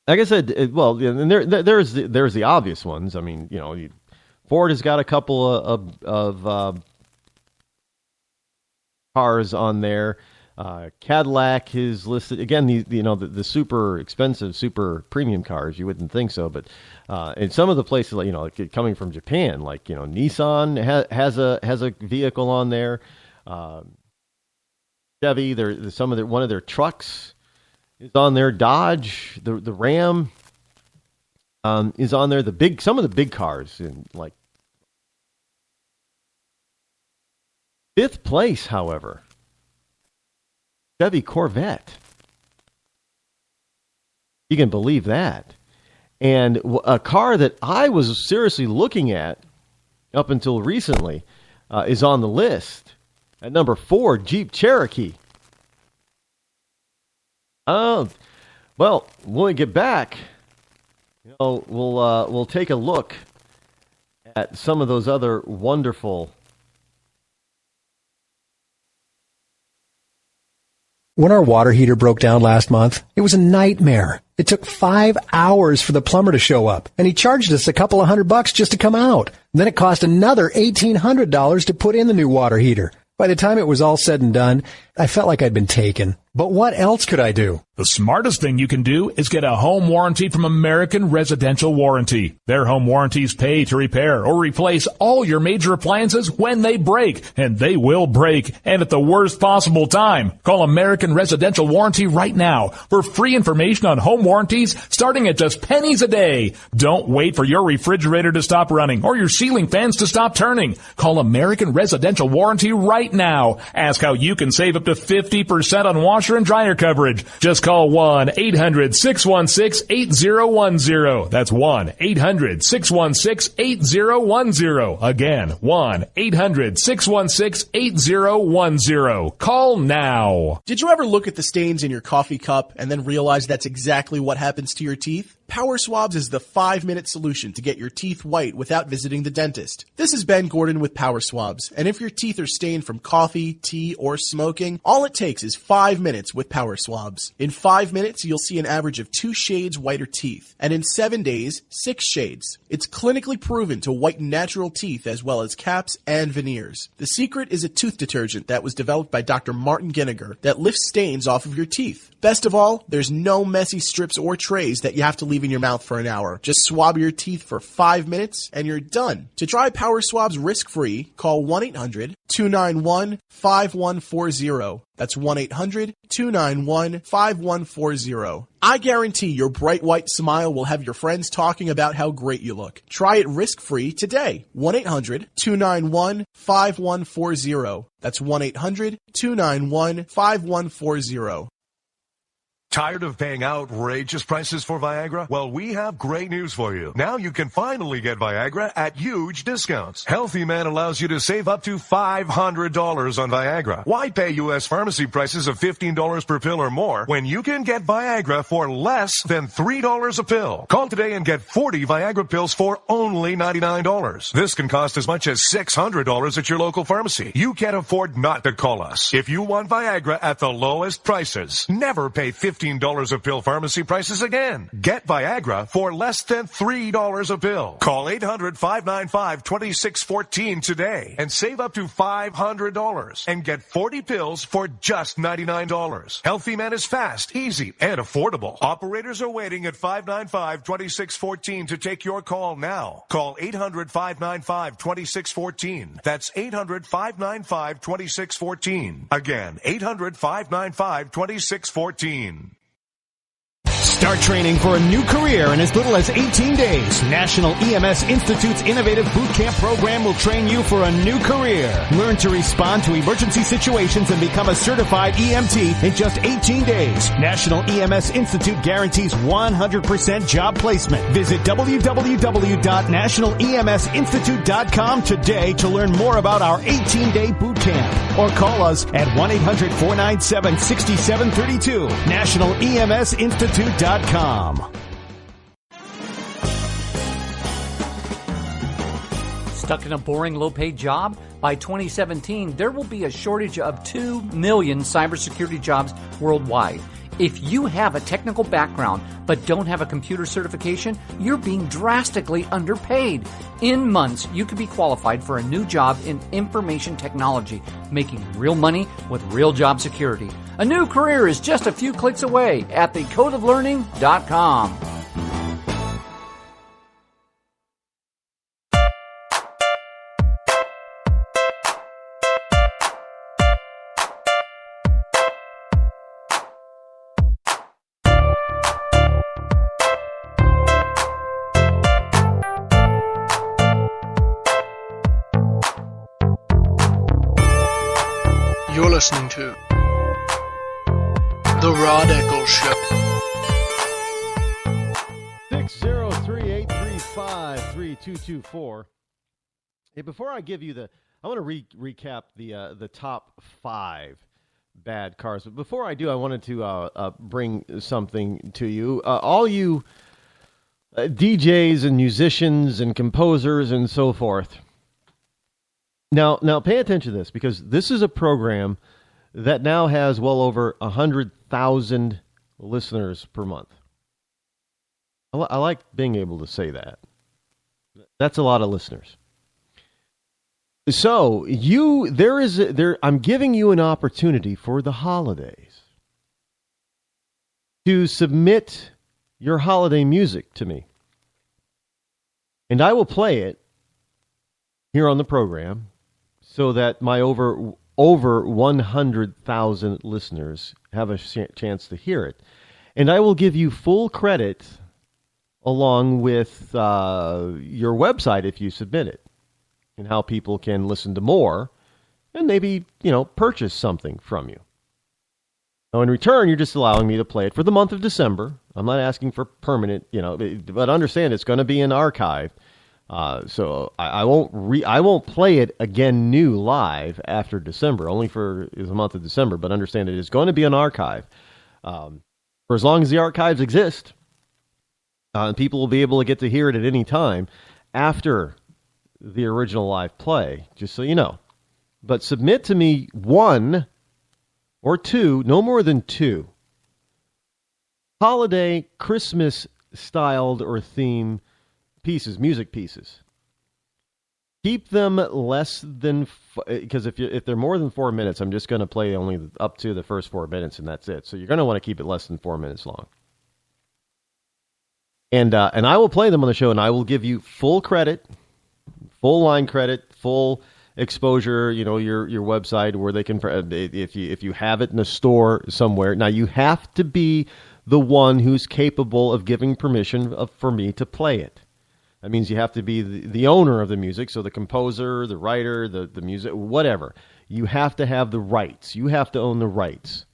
Like I said, and there's the obvious ones. I mean, Ford has got a couple of cars on there. Cadillac is listed again. The super expensive, super premium cars. You wouldn't think so, but in some of the places, coming from Japan, Nissan has a vehicle on there. Chevy, one of their trucks is on there. Dodge, the Ram is on there. Some of the big cars in fifth place, however. Chevy Corvette. You can believe that. And a car that I was seriously looking at up until recently is on the list. At number 4, Jeep Cherokee. Oh, well, when we get back, we'll take a look at some of those other wonderful. When our water heater broke down last month, it was a nightmare. It took 5 hours for the plumber to show up, and he charged us a couple of $100 just to come out. Then it cost another $1,800 to put in the new water heater. By the time it was all said and done, I felt like I'd been taken. But what else could I do? The smartest thing you can do is get a home warranty from American Residential Warranty. Their home warranties pay to repair or replace all your major appliances when they break, and they will break, and at the worst possible time. Call American Residential Warranty right now for free information on home warranties starting at just pennies a day. Don't wait for your refrigerator to stop running or your ceiling fans to stop turning. Call American Residential Warranty right now. Ask how you can save up to 50% on washer and dryer coverage. Just call 1-800-616-8010. That's 1-800-616-8010. Again, 1-800-616-8010. Call now. Did you ever look at the stains in your coffee cup and then realize that's exactly what happens to your teeth? Power Swabs is the 5-minute solution to get your teeth white without visiting the dentist. This is Ben Gordon with Power Swabs, and if your teeth are stained from coffee, tea, or smoking, all it takes is 5 minutes with Power Swabs. In 5 minutes, you'll see an average of 2 shades whiter teeth, and in 7 days, 6 shades. It's clinically proven to whiten natural teeth as well as caps and veneers. The secret is a tooth detergent that was developed by Dr. Martin Ginniger that lifts stains off of your teeth. Best of all, there's no messy strips or trays that you have to leave in your mouth for an hour. Just swab your teeth for 5 minutes and you're done. To try Power Swabs risk-free, call 1-800-291-5140. That's 1-800-291-5140. I guarantee your bright white smile will have your friends talking about how great you look. Try it risk-free today. 1-800-291-5140. That's 1-800-291-5140. Tired of paying outrageous prices for Viagra? Well, we have great news for you. Now you can finally get Viagra at huge discounts. Healthy Man allows you to save up to $500 on Viagra. Why pay U.S. pharmacy prices of $15 per pill or more when you can get Viagra for less than $3 a pill? Call today and get 40 Viagra pills for only $99. This can cost as much as $600 at your local pharmacy. You can't afford not to call us. If you want Viagra at the lowest prices, never pay $15 a pill pharmacy prices again. Get Viagra for less than $3 a pill. Call 800-595-2614 today and save up to $500 and get 40 pills for just $99. Healthy Man is fast, easy, and affordable. Operators are waiting at 595-2614 to take your call now. Call 800-595-2614. That's 800-595-2614. Again, 800-595-2614. Start training for a new career in as little as 18 days. National EMS Institute's innovative boot camp program will train you for a new career. Learn to respond to emergency situations and become a certified EMT in just 18 days. National EMS Institute guarantees 100% job placement. Visit www.nationaleMSinstitute.com today to learn more about our 18-day boot camp. Or call us at 1-800-497-6732. NationalEMSInstitute.com. Stuck in a boring, low-paid job? By 2017, there will be a shortage of 2 million cybersecurity jobs worldwide. If you have a technical background but don't have a computer certification, you're being drastically underpaid. In months, you could be qualified for a new job in information technology, making real money with real job security. A new career is just a few clicks away at thecodeoflearning.com. You're listening to The Rod Eccles Show. 603-835-3224. Hey, before I give you I want to recap the top 5 bad cars. But before I do, I wanted to bring something to you. All you DJs and musicians and composers and so forth. Now pay attention to this, because this is a program that now has well over 100,000 listeners per month. I like being able to say that. That's a lot of listeners. So I'm giving you an opportunity for the holidays to submit your holiday music to me, and I will play it here on the program so that my over 100,000 listeners have a chance to hear it, and I will give you full credit along with your website if you submit it, and how people can listen to more and maybe, purchase something from you. Now, in return, you're just allowing me to play it for the month of December. I'm not asking for permanent, but understand it's going to be an archive. So I won't play it again new live after December, only for the month of December. But understand it is going to be an archive for as long as the archives exist. And people will be able to get to hear it at any time after the original live play, just so you know. But submit to me 1 or 2, no more than 2, holiday, Christmas-styled or theme pieces, music pieces. Keep them less than, because if they're more than 4 minutes, I'm just going to play only up to the first 4 minutes, and that's it. So you're going to want to keep it less than 4 minutes long. And I will play them on the show, and I will give you full credit, full line credit, full exposure, your website where they can, if you have it in a store somewhere. Now, you have to be the one who's capable of giving permission for me to play it. That means you have to be the owner of the music, so the composer, the writer, the music, whatever. You have to have the rights. You have to own the rights.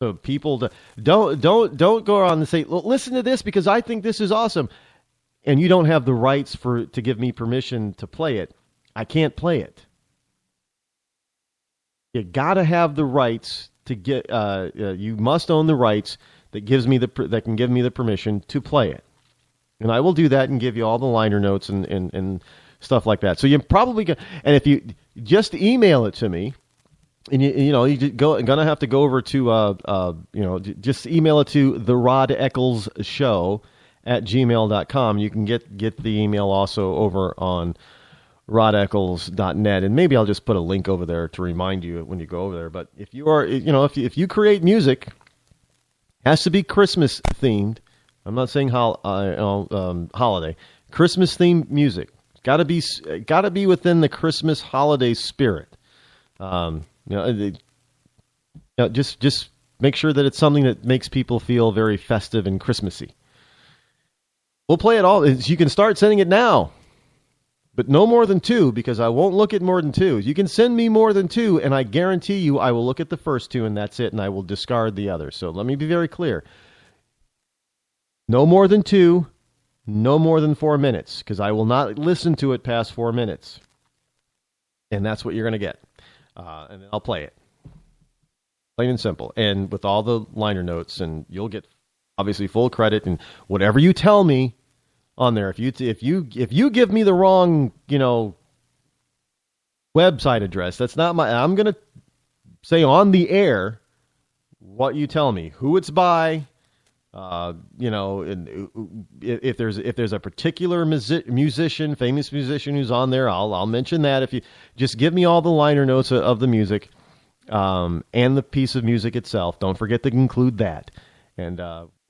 So people don't go around and say, listen to this because I think this is awesome, and you don't have the rights to give me permission to play it. I can't play it. You got to have the rights to get. You must own the rights that can give me the permission to play it, and I will do that and give you all the liner notes and stuff like that. So you probably and if you just email it to me. And you're gonna have to go over to just email it to the Rod Eccles Show at gmail.com. You can get the email also over on rodeccles.net, and maybe I'll just put a link over there to remind you when you go over there. But if you are, if you create music, it has to be Christmas themed. I'm not saying holiday. Christmas themed music. Got to be within the Christmas holiday spirit. Just make sure that it's something that makes people feel very festive and Christmassy. We'll play it all. You can start sending it now, but no more than 2, because I won't look at more than 2. You can send me more than 2, and I guarantee you I will look at the first 2, and that's it, and I will discard the others. So let me be very clear. No more than 2, no more than 4 minutes, because I will not listen to it past 4 minutes. And that's what you're going to get. And then I'll play it. Plain and simple. And with all the liner notes, and you'll get obviously full credit, and whatever you tell me on there. If you give me the wrong, website address, that's not I'm going to say on the air what you tell me, who it's by, and if there's a particular musician, famous musician who's on there, I'll mention that. If you just give me all the liner notes of the music, and the piece of music itself, don't forget to include that, and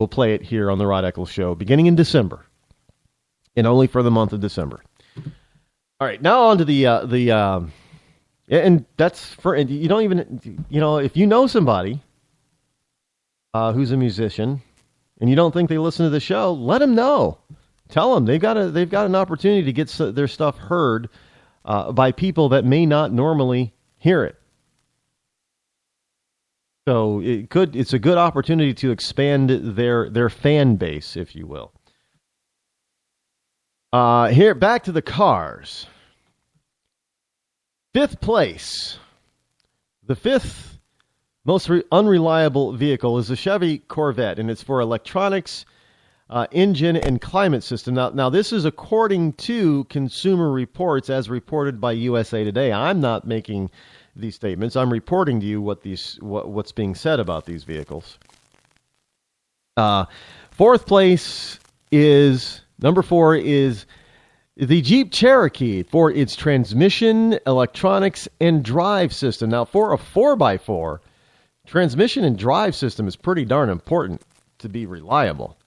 we'll play it here on the Rod Eccles Show beginning in December, and only for the month of December. All right, now on to the and that's for, and you don't even, if you know somebody who's a musician, and you don't think they listen to the show, let them know. Tell them they've got an opportunity to get their stuff heard by people that may not normally hear it. So it's a good opportunity to expand their fan base, if you will. Here, back to the cars. Fifth place. The fifth most unreliable vehicle is the Chevy Corvette, and it's for electronics, engine, and climate system. Now, this is according to Consumer Reports, as reported by USA Today. I'm not making these statements. I'm reporting to you what's being said about these vehicles. Fourth place is, number 4 is the Jeep Cherokee for its transmission, electronics, and drive system. Now, for a 4x4, transmission and drive system is pretty darn important to be reliable.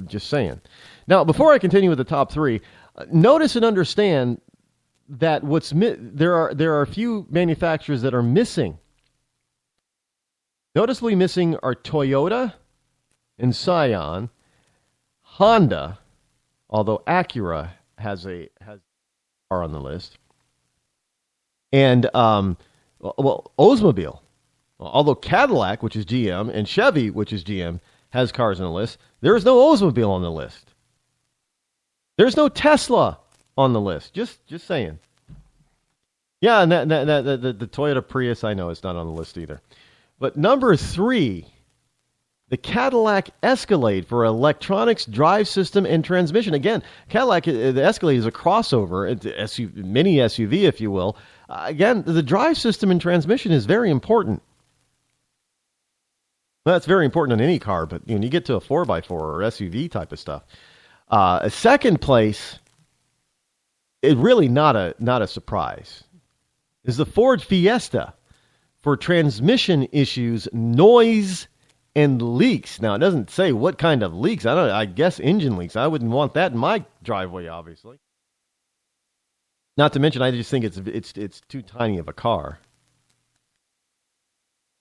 Just saying. Now, before I continue with the top 3, notice and understand that there are a few manufacturers that are missing. Noticeably missing are Toyota and Scion, Honda, although Acura has a car on the list, and Oldsmobile. Although Cadillac, which is GM, and Chevy, which is GM, has cars on the list, there is no Oldsmobile on the list. There's no Tesla on the list. Just saying. Yeah, and the Toyota Prius, I know, is not on the list either. But number 3, the Cadillac Escalade for electronics, drive system, and transmission. Again, Cadillac, the Escalade is a crossover, mini SUV, if you will. Again, the drive system and transmission is very important. Well, that's very important in any car, but when you get to a 4x4 or SUV type of stuff. A second place, it really not a surprise, is the Ford Fiesta for transmission issues, noise, and leaks. Now, it doesn't say what kind of leaks. I guess engine leaks. I wouldn't want that in my driveway, obviously. Not to mention, I just think it's too tiny of a car.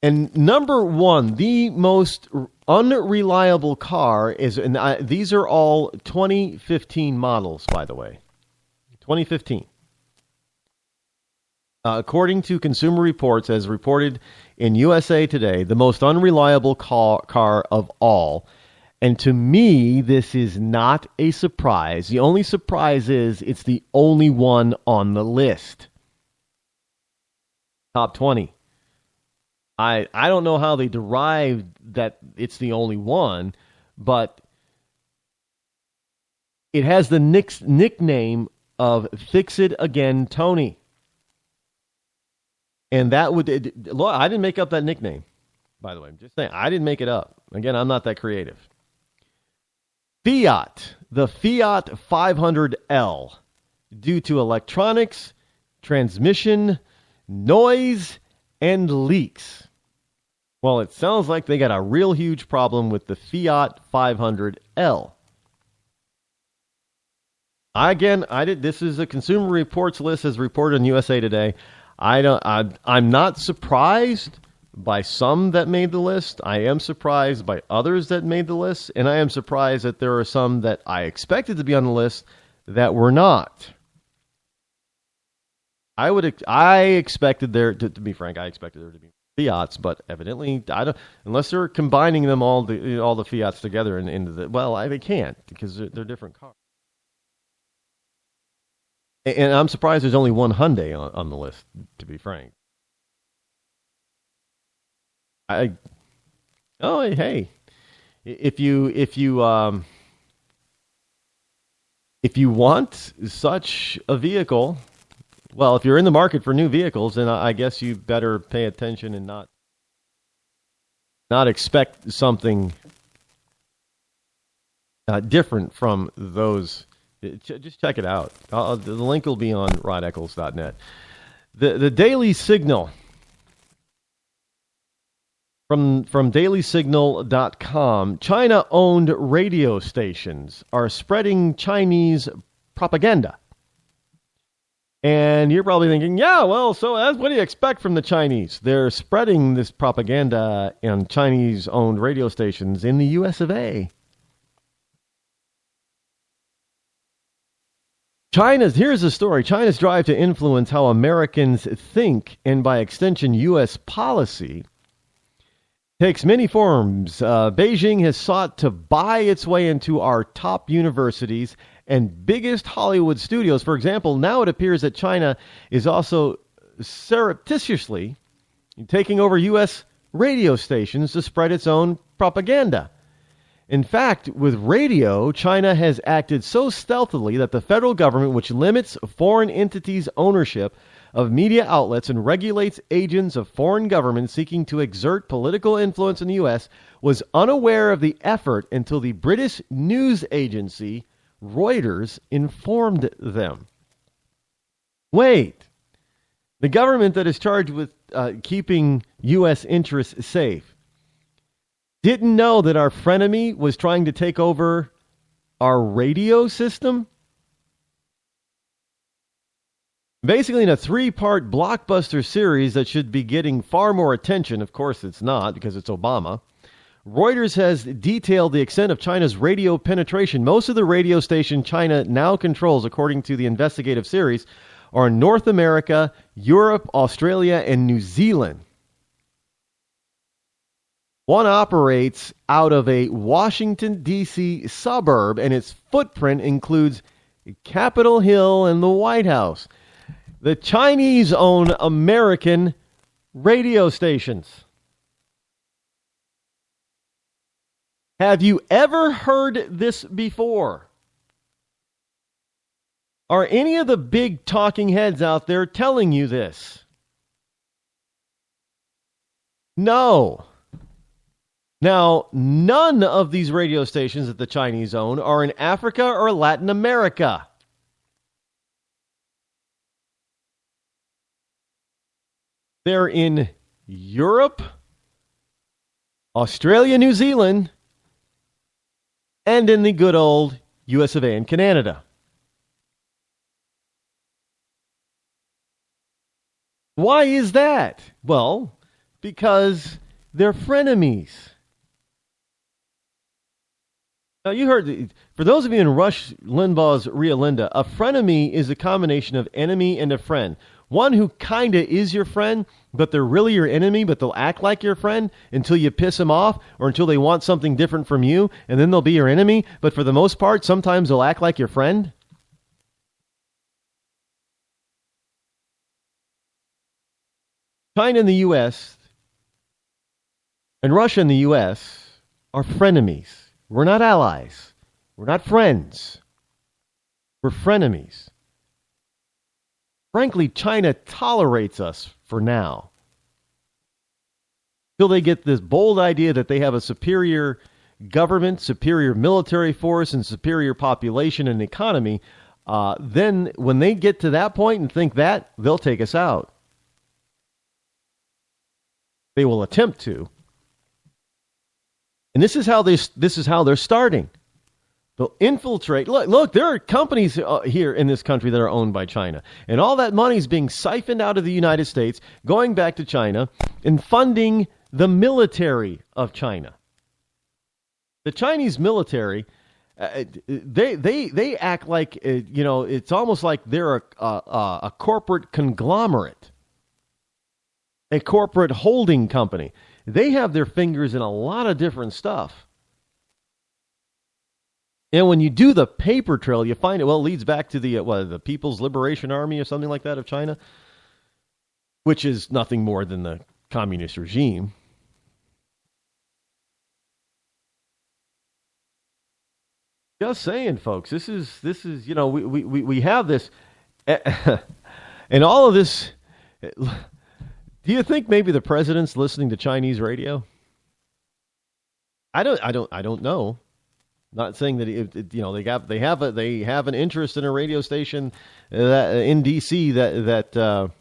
And number 1, the most unreliable car is, and these are all 2015 models, by the way. 2015. According to Consumer Reports, as reported in USA Today, the most unreliable car of all. And to me, this is not a surprise. The only surprise is it's the only one on the list. Top 20. I don't know how they derived that it's the only one, but it has the nickname of Fix It Again Tony. And that would, I didn't make up that nickname, by the way. I'm just saying, I didn't make it up. Again, I'm not that creative. Fiat, the Fiat 500L, due to electronics, transmission, noise, and leaks. Well, it sounds like they got a real huge problem with the Fiat 500L. This is a Consumer Reports list as reported in USA Today. I'm not surprised by some that made the list. I am surprised by others that made the list, and I am surprised that there are some that I expected to be on the list that were not. I expected there to be frank. I expected there to be Fiats, but evidently unless they're combining them all the Fiats together into they can't because they're different cars. And I'm surprised there's only one Hyundai on the list, to be frank. Hey, if you want such a vehicle, well, if you're in the market for new vehicles, then I guess you better pay attention and not expect something different from those. Just check it out. The link will be on rodeccles.net. The Daily Signal from dailysignal.com. China-owned radio stations are spreading Chinese propaganda. And you're probably thinking, so what do you expect from the Chinese? They're spreading this propaganda on Chinese-owned radio stations in the US of A. Here's the story. China's drive to influence how Americans think, and by extension, U.S. policy, takes many forms. Beijing has sought to buy its way into our top universities and biggest Hollywood studios. For example, now it appears that China is also surreptitiously taking over U.S. radio stations to spread its own propaganda. In fact, with radio, China has acted so stealthily that the federal government, which limits foreign entities' ownership of media outlets and regulates agents of foreign governments seeking to exert political influence in the U.S., was unaware of the effort until the British news agency Reuters informed them. Wait, the government that is charged with keeping U.S. interests safe didn't know that our frenemy was trying to take over our radio system? Basically, in a 3-part blockbuster series that should be getting far more attention, of course it's not because it's Obama, Reuters has detailed the extent of China's radio penetration. Most of the radio station China now controls, according to the investigative series, are in North America, Europe, Australia, and New Zealand. One operates out of a Washington, D.C. suburb, and its footprint includes Capitol Hill and the White House. The Chinese own American radio stations. Have you ever heard this before? Are any of the big talking heads out there telling you this? No. Now, none of these radio stations that the Chinese own are in Africa or Latin America. They're in Europe, Australia, New Zealand, and in the good old US of A and Canada. Why is that? Well, because they're frenemies. Now, you heard, for those of you in Rush Limbaugh's Ria Linda, a frenemy is a combination of enemy and a friend. One who kind of is your friend, but they're really your enemy, but they'll act like your friend until you piss them off or until they want something different from you, and then they'll be your enemy. But for the most part, sometimes they'll act like your friend. China and the U.S. and Russia and the U.S. are frenemies. We're not allies. We're not friends. We're frenemies. Frankly, China tolerates us for now. Till they get this bold idea that they have a superior government, superior military force, and superior population and economy, then when they get to that point and think that, they'll take us out. They will attempt to. And this is how they're starting. They'll infiltrate. Look, there are companies here in this country that are owned by China. And all that money is being siphoned out of the United States, going back to China, and funding the military of China. The Chinese military, they act like, it's almost like they're a corporate conglomerate, a corporate holding company. They have their fingers in a lot of different stuff. And when you do the paper trail, you find it, it leads back to the People's Liberation Army or something like that of China, which is nothing more than the communist regime. Just saying, folks, this is we have this, and all of this. Do you think maybe the president's listening to Chinese radio? I don't know. Not saying that they have an interest in a radio station that in D.C. that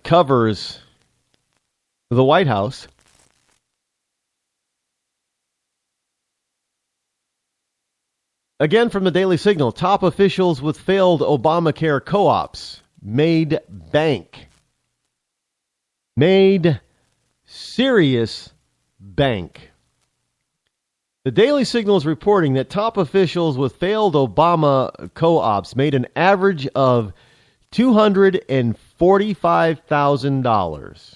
covers the White House. Again, from the Daily Signal, top officials with failed Obamacare co-ops made bank. Made serious bank. The Daily Signal is reporting that top officials with failed Obama co-ops made an average of $245,000.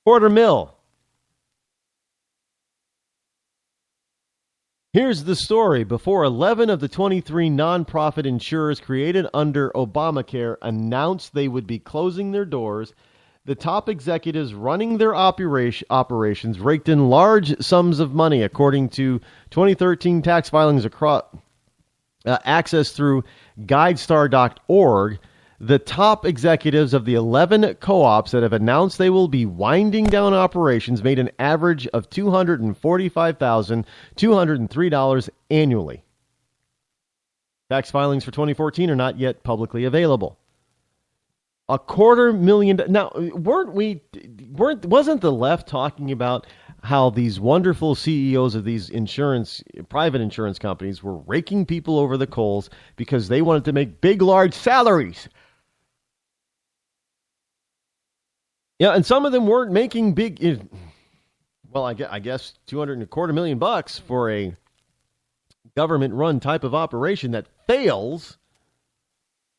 $250,000. Here's the story. Before 11 of the 23 nonprofit insurers created under Obamacare announced they would be closing their doors, the top executives running their operations raked in large sums of money, according to 2013 tax filings across access through GuideStar.org. The top executives of the 11 co-ops that have announced they will be winding down operations made an average of $245,203 annually. Tax filings for 2014 are not yet publicly available. $250,000. Now, wasn't the left talking about how these wonderful CEOs of these private insurance companies were raking people over the coals because they wanted to make big, large salaries? Yeah, and some of them weren't making big. Well, I guess $250,000 for a government-run type of operation that fails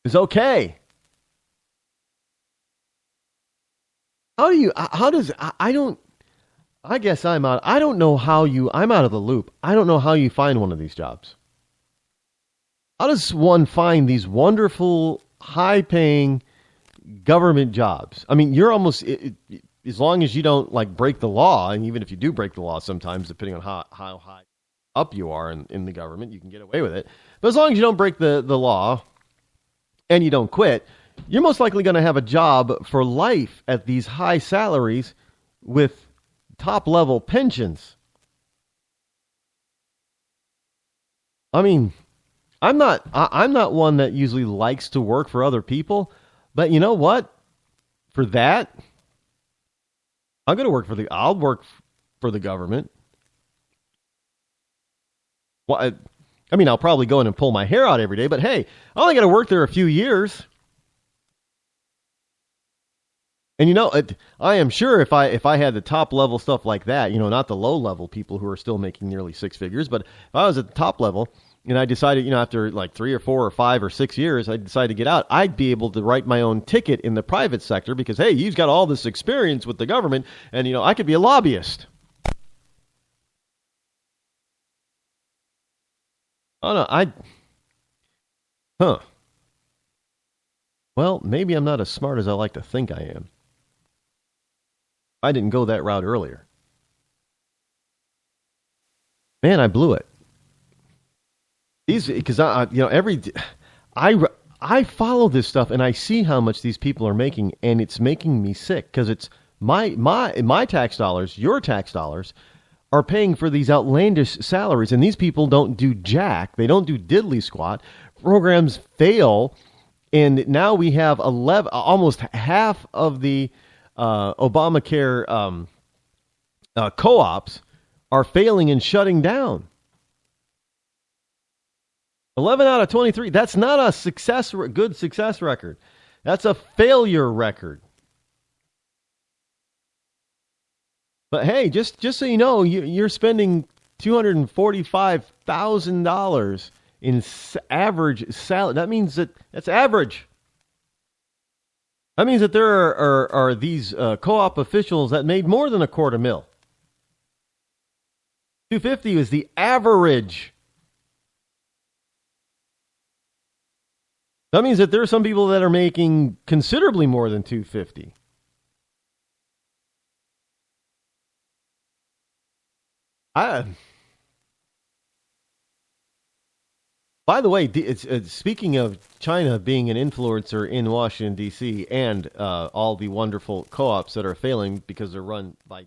is okay. I guess I'm out. I don't know how I'm out of the loop. I don't know how you find one of these jobs. How does one find these wonderful, high-paying government jobs? I mean, you're almost, as long as you don't break the law, and even if you do break the law sometimes, depending on how high up you are in the government, you can get away with it. But as long as you don't break the law and you don't quit, you're most likely going to have a job for life at these high salaries with top-level pensions. I mean, I'm not one that usually likes to work for other people, but you know what? For that, I'll work for the government. Well, I'll probably go in and pull my hair out every day, but hey, I only got to work there a few years. And I am sure if I had the top level stuff like that, not the low level people who are still making nearly six figures, but if I was at the top level and I decided, after 3 or 4 or 5 or 6 years, I decided to get out, I'd be able to write my own ticket in the private sector because, hey, you've got all this experience with the government and, I could be a lobbyist. Oh, no, Well, maybe I'm not as smart as I like to think I am. I didn't go that route earlier. Man, I blew it. Because I follow this stuff and I see how much these people are making, and it's making me sick because it's my tax dollars, your tax dollars, are paying for these outlandish salaries, and these people don't do jack. They don't do diddly squat. Programs fail, and now we have almost half of the Obamacare co-ops are failing and shutting down. 11 out of 23. That's not a good success record. That's a failure record. But hey, just so you know, you're spending $245,000 in average salary. That means that's average. That means that there are these co-op officials that made more than $250,000. 250 is the average. That means that there are some people that are making considerably more than 250. By the way, speaking of China being an influencer in Washington, D.C., and all the wonderful co-ops that are failing because they're run by...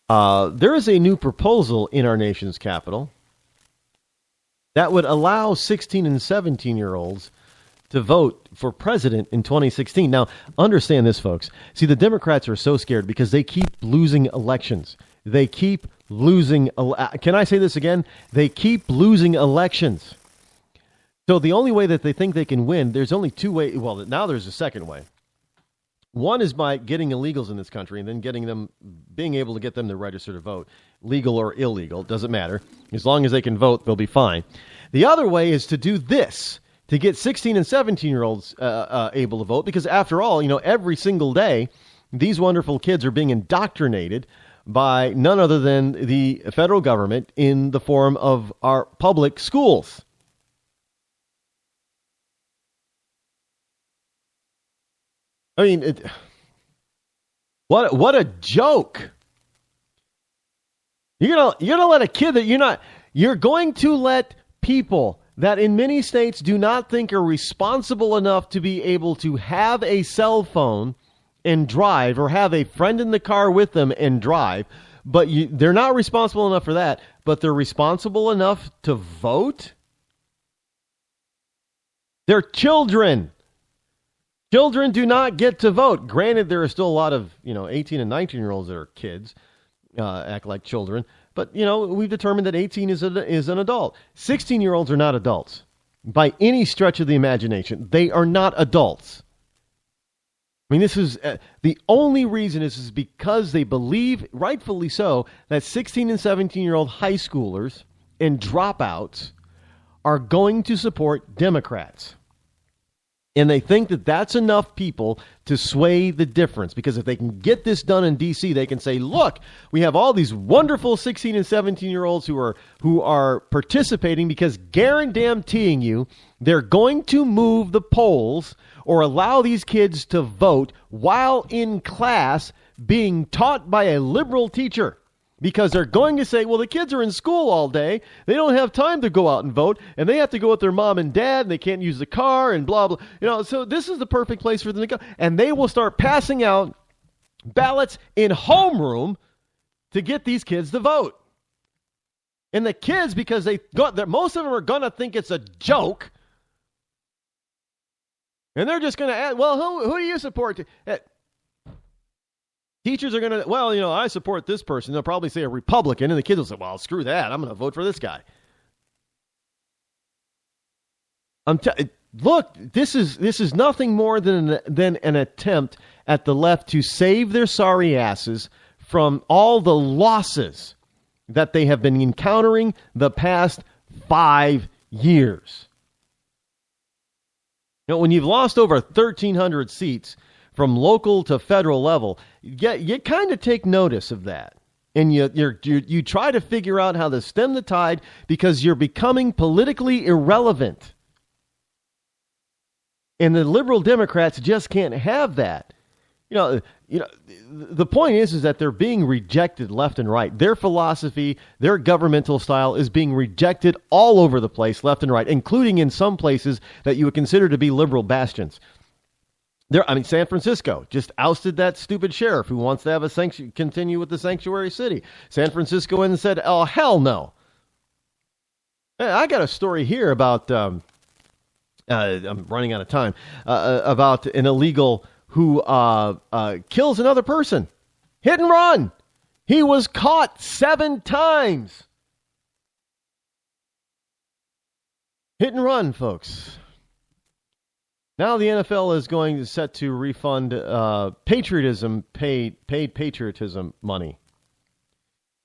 there is a new proposal in our nation's capital that would allow 16 and 17-year-olds to vote for president in 2016. Now, understand this, folks. See, the Democrats are so scared because they keep losing elections. They keep losing. Can I say this again? They keep losing elections. So the only way that they think they can win, there's only two ways. Well, now there's a second way. One is by getting illegals in this country and then being able to get them to register to vote. Legal or illegal, doesn't matter. As long as they can vote, they'll be fine. The other way is to do this. to get 16 and 17-year-olds able to vote, because after all, every single day, these wonderful kids are being indoctrinated by none other than the federal government in the form of our public schools. I mean, what a joke. You're gonna let a kid that you're going to let people that in many states do not think are responsible enough to be able to have a cell phone and drive, or have a friend in the car with them and drive, but they're not responsible enough for that, but they're responsible enough to vote? They're children. Children do not get to vote. Granted, there are still a lot of 18 and 19-year-olds that are kids, act like children, but we've determined that 18 is an adult. 16-year-olds are not adults by any stretch of the imagination. They are not adults. I mean, this is the only reason is because they believe, rightfully so, that 16 and 17-year-old high schoolers and dropouts are going to support Democrats. And they think that that's enough people to sway the difference, because if they can get this done in D.C., they can say, look, we have all these wonderful 16 and 17-year-olds who are participating, because guaranteeing you they're going to move the polls or allow these kids to vote while in class being taught by a liberal teacher. Because they're going to say, well, the kids are in school all day. They don't have time to go out and vote, and they have to go with their mom and dad, and they can't use the car, and blah, blah. So this is the perfect place for them to go. And they will start passing out ballots in homeroom to get these kids to vote. And the kids, because most of them are going to think it's a joke, and they're just going to ask, well, who do you support? Teachers are going to, well, I support this person. They'll probably say a Republican, and the kids will say, well, screw that. I'm going to vote for this guy. Look, this is nothing more than an attempt at the left to save their sorry asses from all the losses that they have been encountering the past 5 years. When you've lost over 1,300 seats from local to federal level, you kind of take notice of that. And you try to figure out how to stem the tide, because you're becoming politically irrelevant. And the liberal Democrats just can't have that. The point is that they're being rejected left and right. Their philosophy, their governmental style is being rejected all over the place, left and right, including in some places that you would consider to be liberal bastions. San Francisco just ousted that stupid sheriff who wants to have continue with the sanctuary city. San Francisco went and said, oh, hell no. I got a story here about, I'm running out of time, about an illegal who kills another person. Hit and run. He was caught 7 times. Hit and run, folks. Now the NFL is going to set to refund paid patriotism money.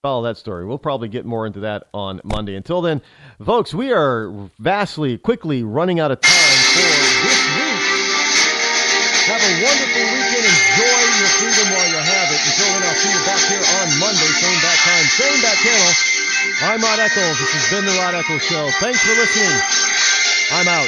Follow that story. We'll probably get more into that on Monday. Until then, folks, we are quickly running out of time for this week. Have a wonderful weekend. Enjoy your freedom while you have it. Until then, I'll see you back here on Monday, same bat time, same bat channel. I'm Rod Eccles. This has been the Rod Eccles Show. Thanks for listening. I'm out.